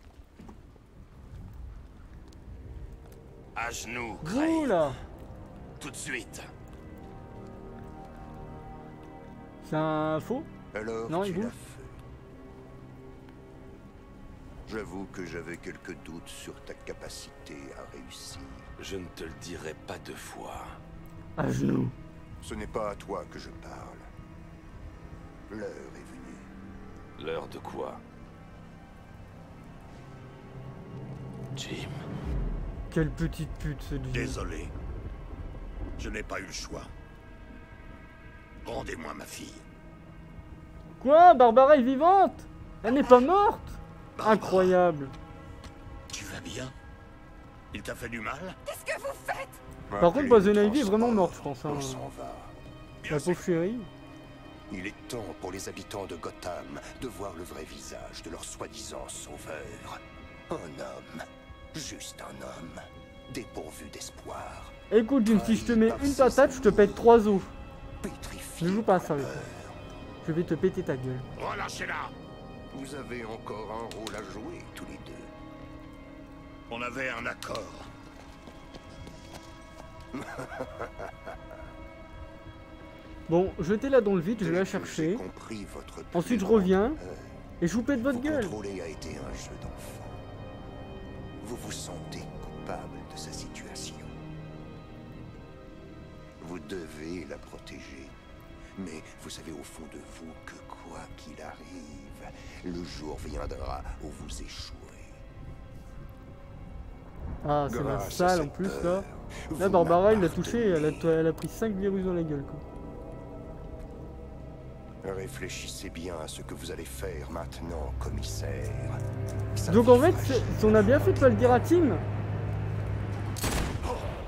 À genoux, Vous Crane. là. Tout de suite. C'est un faux? Alors Non, il tu bouge. l'as fait. J'avoue que j'avais quelques doutes sur ta capacité à réussir. Je ne te le dirai pas 2 fois. À genoux. Ce n'est pas à toi que je parle. L'heure est venue. L'heure de quoi? Jim. Quelle petite pute ce Jim. Désolé. Je n'ai pas eu le choix. Rendez-moi ma fille. Quoi? Barbara est vivante? Elle n'est pas morte? Barbara, Incroyable. tu vas bien? Il t'a fait du mal? Par contre, Poison Ivy est vraiment morte, je pense. Hein. On s'en va. La pauvre chérie. Il est temps pour les habitants de Gotham de voir le vrai visage de leur soi-disant sauveur. Un homme. Juste un homme. Dépourvu d'espoir. Écoute Jim, si je te mets une patate, je te pète 3 os. Pétrifié Ne joue pas à ça par avec moi. peur. Je vais te péter ta gueule. Relâchez-la! Vous avez encore un rôle à jouer, tous les deux. On avait un accord. Bon, jetez-la dans le vide, je vais la Dès que j'ai chercher. compris votre Ensuite, je plus reviens grande peur, et je vous pète votre vous gueule. contrôler a été un jeu d'enfant. Vous vous sentez coupable de sa situation. Vous devez la protéger. Mais vous savez au fond de vous que quoi qu'il arrive, le jour viendra où vous échouerez. Ah, c'est la Grâce à salle en cette plus là. peur, Là, vous Barbara, il l'a touché, m'appartenez. elle a pris 5 virus dans la gueule quoi. Réfléchissez bien à ce que vous allez faire maintenant, commissaire. Ça Donc en vous fait, fera si on a bien fait de pas le dire à Tim.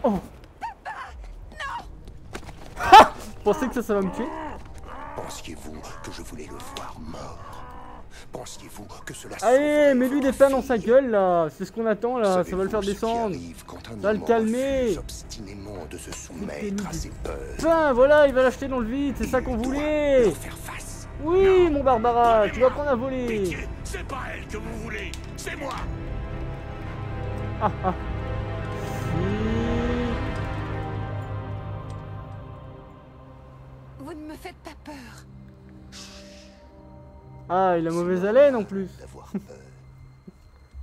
Oh. Ha! Je pensais que ça va me tuer. Pensiez-vous que je voulais le voir mort? Pensiez-vous que cela Allez, sauverait mets-lui des votre pains dans sa fille? gueule là. C'est ce qu'on attend là, ça va Savez-vous le faire ce qui descendre. arrive quand un Ça va le homme calmer. refuse obstinément de se soumettre à ses peurs? Pain, voilà, il va l'acheter dans le vide, c'est ça qu'on Il doit voulait. leur faire face. Oui, mon Barbara, tu vas apprendre à voler. Pitié, c'est pas elle que vous voulez, c'est moi! Ah ah. Si. Vous ne me faites pas peur. Ah, il a mauvaise haleine en plus. D'avoir peur.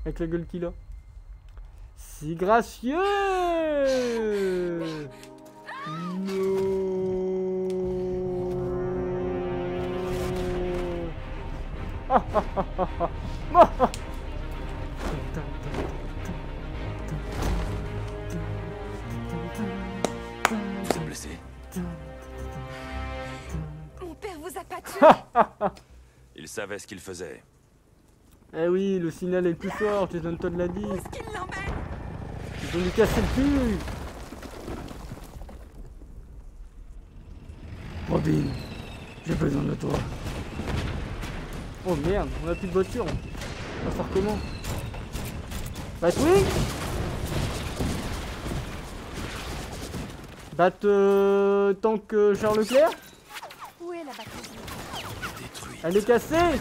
Avec la gueule qu'il a. Si gracieux. Non. Ah, ah, ah, ah, ah. Ah, ah. Vous êtes blessé? Mon père vous a pas tué. Il savait ce qu'il faisait. Eh oui, le signal est le plus fort, Jason Todd l'a dit. Où est-ce qu'il l'emmène? Ils ont lui casser le cul. Robin, j'ai besoin de toi. Oh merde, on a plus de voiture. On va faire comment? Batwing? Tank Charles Leclerc? Où est la batterie? Détruit. Elle est cassée?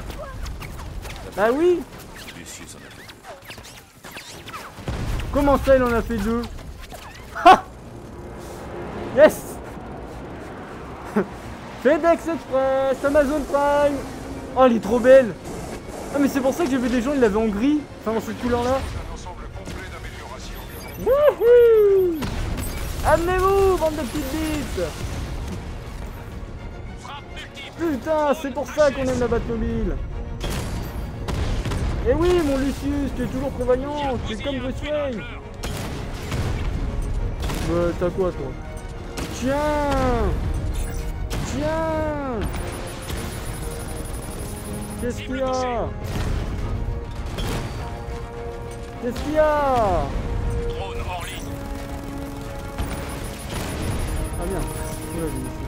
Ça Bah oui. Lucius en a fait. Comment ça, il en a fait 2? Ha! Yes. FedEx Express, Amazon Prime. Oh, elle est trop belle. Ah, mais c'est pour ça que j'ai vu des gens, ils l'avaient en gris. Enfin, dans cette couleur-là. Un ensemble complet d'améliorations. Wouhou! Amenez-vous, bande de petites bites. Putain, c'est pour ça qu'on aime la Batmobile. Eh oui, mon Lucius, tu es toujours prévoyant, tu es comme Bruce Wayne. T'as quoi, toi? Tiens! Tiens! Qu'est-ce qu'il y a? Qu'est-ce qu'il y a? Drone hors ligne. Ah bien, on l'a vu ici.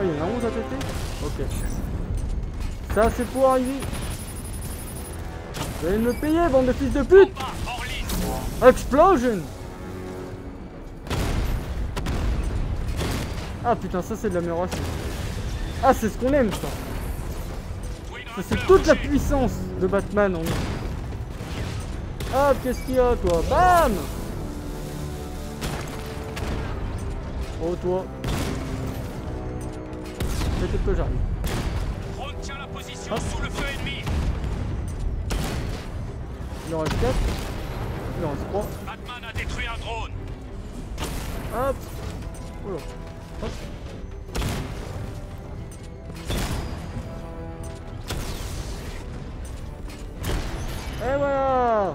Ah, il y en a 11 à péter? Ok. Ça, c'est pour arriver. Vous allez me payer, bande de fils de pute! Hors ligne. Explosion! Ah putain, ça c'est de l'amélioration. Ah, c'est ce qu'on aime, ça. Ça, c'est toute la puissance de Batman en nous. Ah, qu'est-ce qu'il y a, toi? Bam! Oh, toi. Peut-être que j'arrive. Drone tient la position Hop. sous le feu ennemi. Il en reste 4. Il en reste 3. Batman a détruit un drone. Hop. Oula. Hop. Et voilà.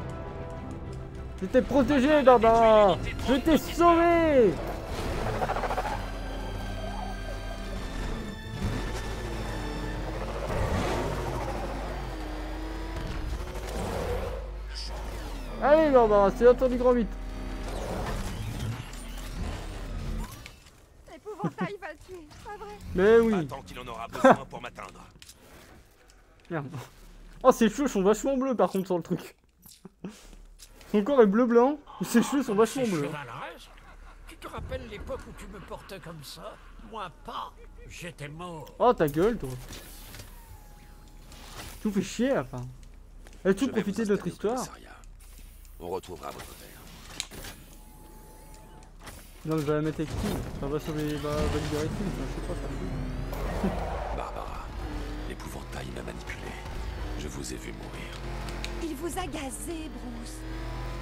Je t'ai protégé, Barbara. Je t'ai sauvé. Allez, Barbara, c'est la tour du grand 8. L'épouvantail va le tuer, pas vrai? Mais oui. Attends qu'il en aura besoin pour m'atteindre. Merde. Oh, ses cheveux sont vachement bleus par contre sur le truc. Son corps est bleu-blanc, mais ses cheveux sont vachement bleus. Chevaleresque, tu te rappelles l'époque où tu me portais comme ça? Moi pas. J'étais mort. Oh, ta gueule, toi. Tout fait chier à la fin. As-tu Je vais profité vous de notre installer au histoire? commissariat. On retrouvera votre père. Non, je vais la mettre avec qui? Ça va sauver, va libérer qui? Enfin, je sais pas, ça me Barbara, l'épouvantail m'a manipulé. Je vous ai vu mourir. Il vous a gazé, Bruce.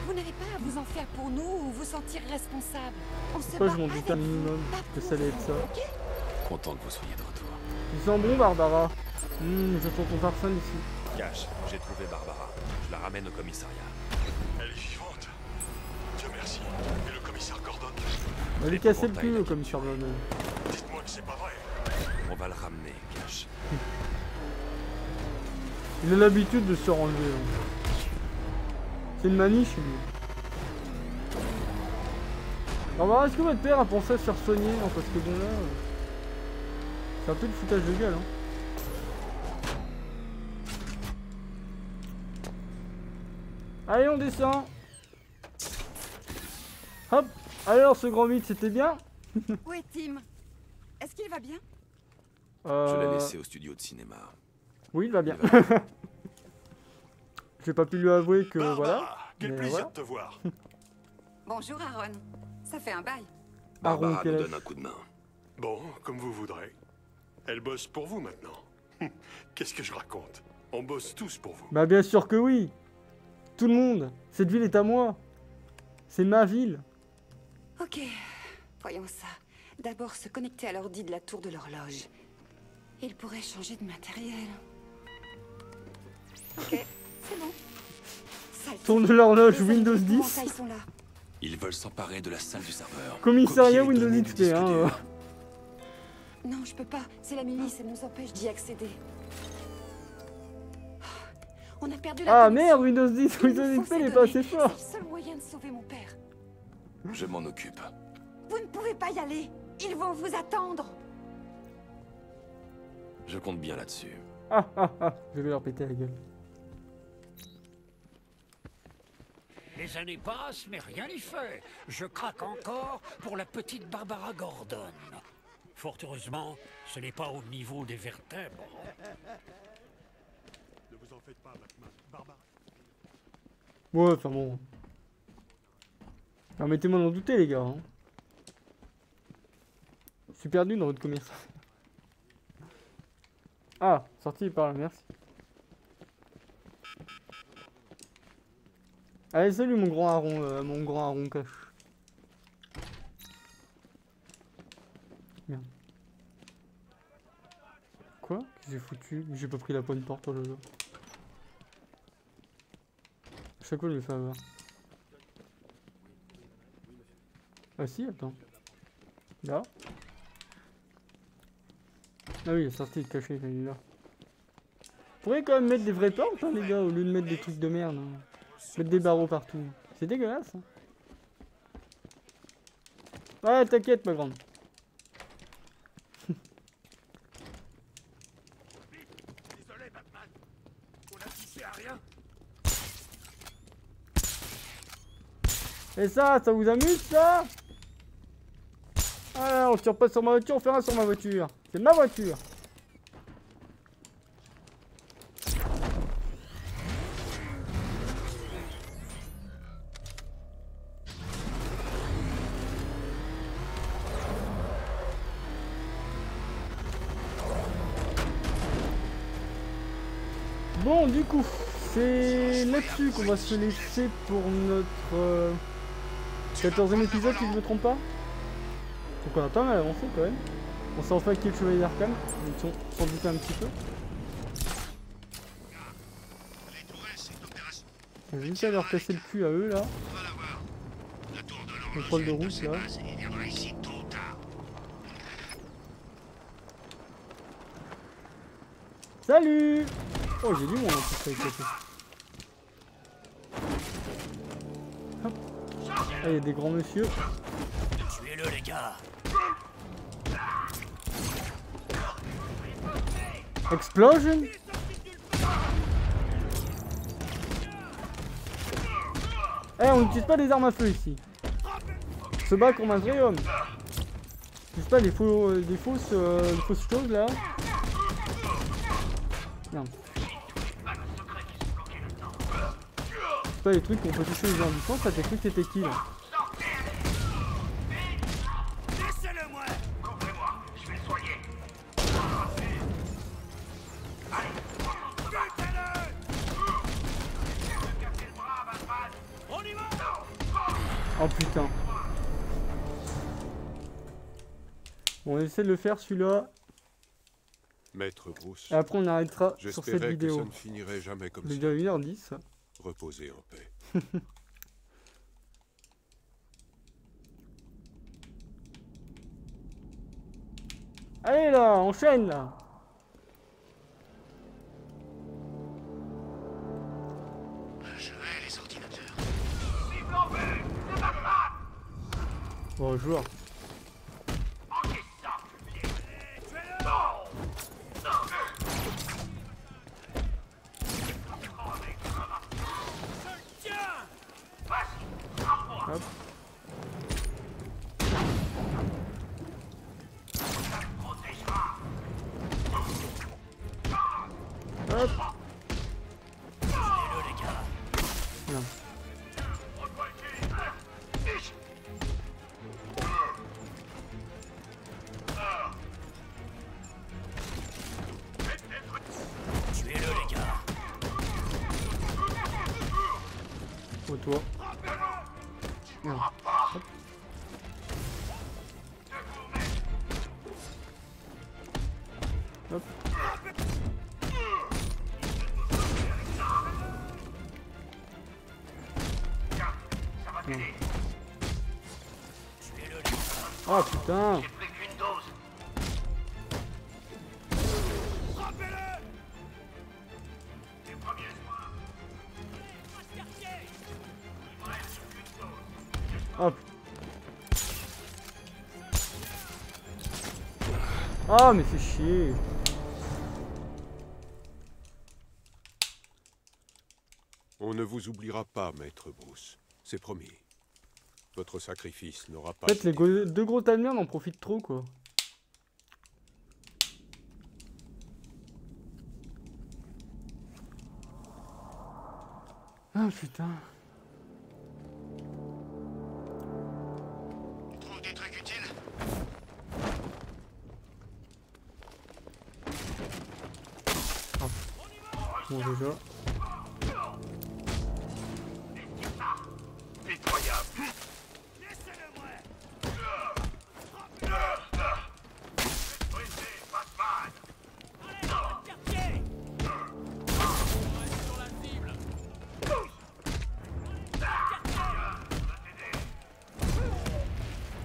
Vous n'avez pas à vous en faire pour nous ou vous sentir responsable. On se Pourquoi bat je m'en avec doutais un vous, minimum pas que pour ça allait être vous, ça. ok? Content que vous soyez de retour. Tu sens bon, Barbara? J'attends ton parfum ici. Cash, j'ai trouvé Barbara. Je la ramène au commissariat. Elle est vivante. Dieu merci. Et le commissaire Gordon? Elle lui cassé le cul, comme sur le. Dites-moi que c'est pas vrai. On va le ramener, Cash. Il a l'habitude de se renlever. Hein. C'est une manie chez lui. Barbara, est-ce que votre père a pensé à se faire soigner? Non, parce que bon là. C'est un peu de foutage de gueule, hein. Allez, on descend. Hop. Alors, ce grand mythe, c'était bien? Où est Tim? Est-ce qu'il va bien? Je l'ai laissé au studio de cinéma. Oui, il va bien. Il va- J'ai pas pu lui avouer que Barbara, voilà. quel mais plaisir voilà. de te voir. Bonjour, Aaron. Ça fait un bail. Aaron, Barbara quel nous âge? donne un coup de main. Bon, comme vous voudrez. Elle bosse pour vous maintenant. Qu'est-ce que je raconte? On bosse tous pour vous. Bah bien sûr que oui. Tout le monde. Cette ville est à moi. C'est ma ville. Ok, voyons ça. D'abord se connecter à l'ordi de la tour de l'horloge. Il pourrait changer de matériel. Ok, c'est bon. Saleté. Tour de l'horloge Les Windows alliés 10. épouvantails sont là. Ils veulent s'emparer de la salle du serveur. Commissariat Copier les Windows données XP, du disque hein. dur. Non, je peux pas. C'est la milice, elle nous empêche d'y accéder. On a perdu la Ah connexion. merde, Windows 10, Il nous Windows faut XP ces n'est pas données. assez fort. C'est le seul moyen de sauver mon père. Je m'en occupe. Vous ne pouvez pas y aller. Ils vont vous attendre. Je compte bien là-dessus. Ah ah ah, je vais leur péter la gueule. Les années passent, mais rien n'y fait. Je craque encore pour la petite Barbara Gordon. Fort heureusement, ce n'est pas au niveau des vertèbres. Ne vous en faites pas, Batman. Barbara. Ouais, enfin bon. Permettez-moi d'en douter, les gars. Hein. Je suis perdu dans votre commerce. Ah, sorti par là, merci. Allez, salut mon grand Aaron cache. Merde. Quoi? Qu'est-ce que j'ai foutu? J'ai pas pris la bonne porte, oh là là. À chaque fois, je me fais avoir. Ah si, attends. Là. Ah oui, il est sorti de caché, il est là. Vous pourriez quand même mettre des vraies portes, hein, les gars, au lieu de mettre des trucs de merde. Hein. Mettre des barreaux partout. C'est dégueulasse. Hein. Ouais, t'inquiète, ma grande. Désolé, Batman. On a touché à rien. Et ça vous amuse, ça? Ah, on tire pas sur ma voiture, on fait rien sur ma voiture. C'est ma voiture. Bon, du coup, c'est là-dessus qu'on va se laisser pour notre 14e épisode, si je me trompe pas. Donc on a pas mal avancé quand même. On s'est enfin acquis le chevalier d'Arkham, donc on s'en doutait un petit peu. J'ai juste à leur casser le cul à eux là. Contrôle de route là. Salut! Oh, j'ai du monde en plus avec côté. Hop. Ah, il y a des grands monsieur. Tuez-le, les gars. Explosion? Eh, on n'utilise pas des armes à feu ici. On se bat comme un vrai homme. On n'utilise pas des fausses choses là. Merde. C'est pas les trucs qu'on peut toucher les gens du sang, ça t'es cru que c'était qui là? Laissez-le moi. Couvrez-moi, je vais le soigner. On y va. Oh putain. Bon, on essaie de le faire celui-là. Maître Bruce, Et après on arrêtera sur cette j'espérais que ça vidéo. ne finirait jamais comme Il est ça. déjà 1h10. Reposez en paix. Allez là, enchaîne là. Je vais les ordinateurs. Cible en vue, c'est Batman. Bonjour. Manquez ça. Tuez-le. Non. Tiens. Vas-y, frappe-moi. Hop. Ça me protégera. Hop. Tuez-le, les gars. Non. Tuez-le, les gars. Oh toi. Non. Hop. Hop. Ça va t'aider. Tuez-le, les gars. Oh putain. J'ai pris qu'une dose. Les premiers soins. Il me reste qu'une dose. Hop. Ah mais c'est chier. On ne vous oubliera pas, Maître Bruce. C'est promis. Votre sacrifice n'aura pas... En fait, les deux gros tas de merde en profitent trop, quoi. Ah putain. Tu trouves des trucs utiles? Bon, déjà. Pitoyable. Brisé, Batman.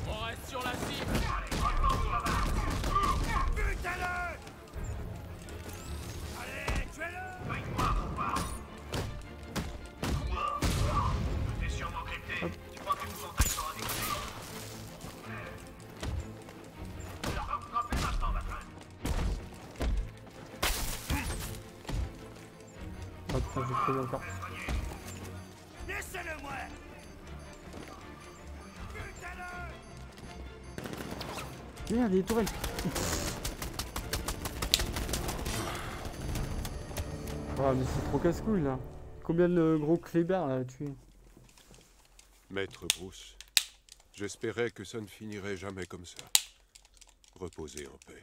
On reste sur la cible. Butez-le! Allez, tuez-le! T'es sûrement crypté. Tu crois que nous entailles sans indexer? Tu vas pas vous frapper maintenant, Batman. Ah putain, j'ai crevé encore. Laissez-le moi! Butez-le! Merde, il y a des tourelles. Ah, mais c'est trop casse-couille là. Combien de gros clébards là à tuer? Maître Bruce, j'espérais que ça ne finirait jamais comme ça. Reposez en paix.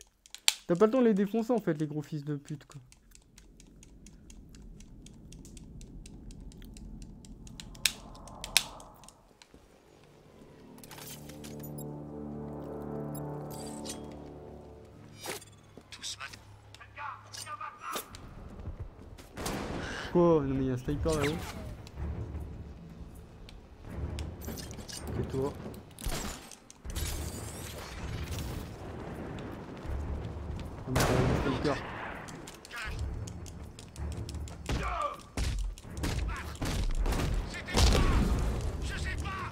T'as pas le temps de les défoncer en fait, les gros fils de pute quoi. Quoi? Non mais il y a un sniper là-haut. Et toi? Ah mais t'as un sniper. Je sais pas.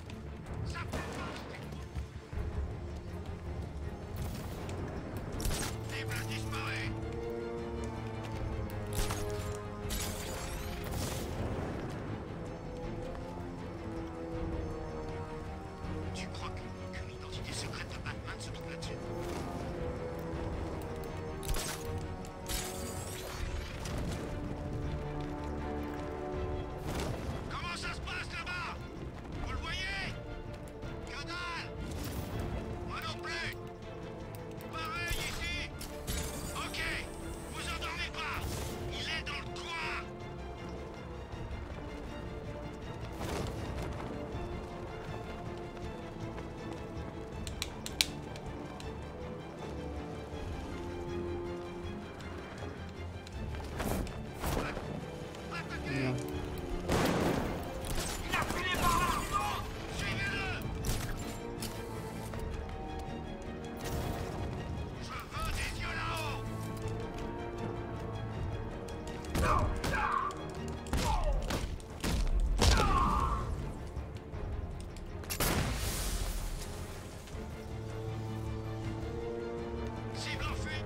Cible disparaît. Tu crois qu'une identité secrète de Batman se trouve là-dessus? Comment ça se passe là-bas? Vous le voyez? Que dalle! Moi non plus! Pareil ici! Ok! Vous endormez pas! Il est dans le coin! Merde. Il a filé par là! Suivez-le! Je veux des yeux là-haut! Cible en fuite!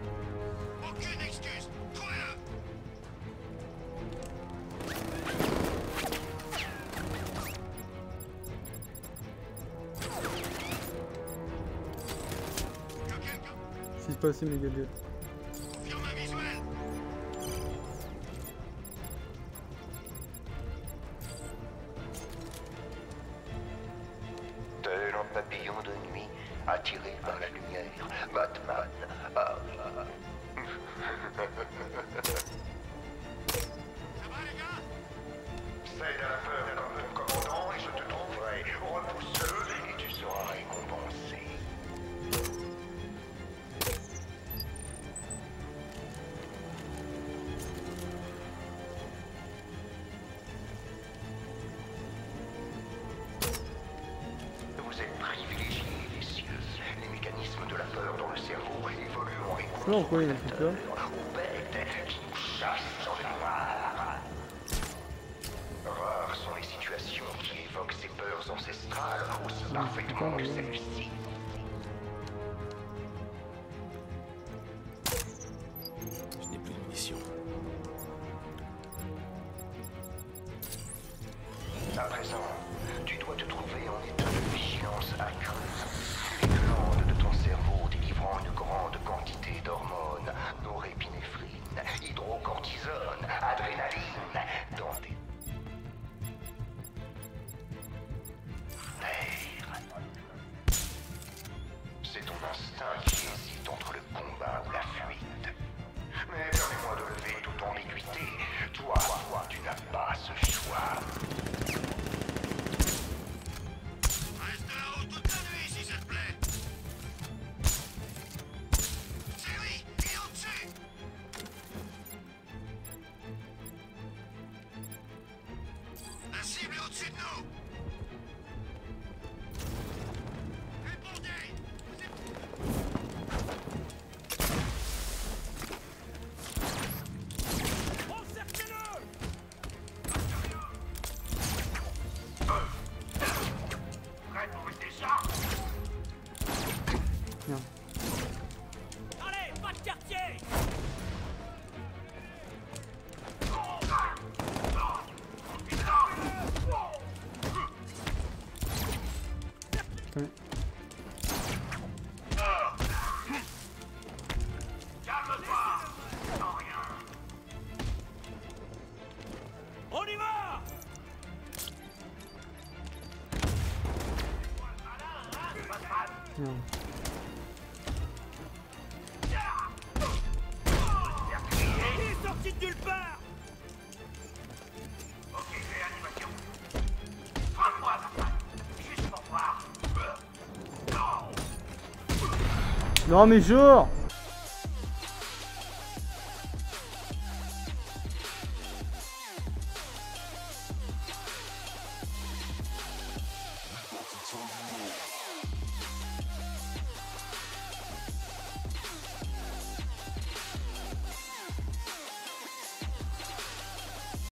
Aucune excuse! Trouvez-le! Que quelqu'un Qu'est-ce qui se passe mes gadgets? confirme un visuel! Tel un papillon de nuit attiré par la lumière, Batman a... Ça va les gars? C'est la peur comme ton commandant et je te trouverai. Repousse-le et tu seras récompensé. Vous êtes privilégiés, messieurs. Les mécanismes de la peur dans le cerveau évoluent en réponse Non, quoi, il a fait peur. aux bêtes qui nous chassent dans le noir. Rares sont les situations qui évoquent ces peurs ancestrales aussi parfaitement que celle-ci. Je n'ai plus de munitions. À présent, tu dois te Merde. Allez, pas de quartier. Putain. On y va. Merde. Il est sorti de nulle part. Ok, réanimation. Frappe-moi, Batman. Juste pour voir. Non mais genre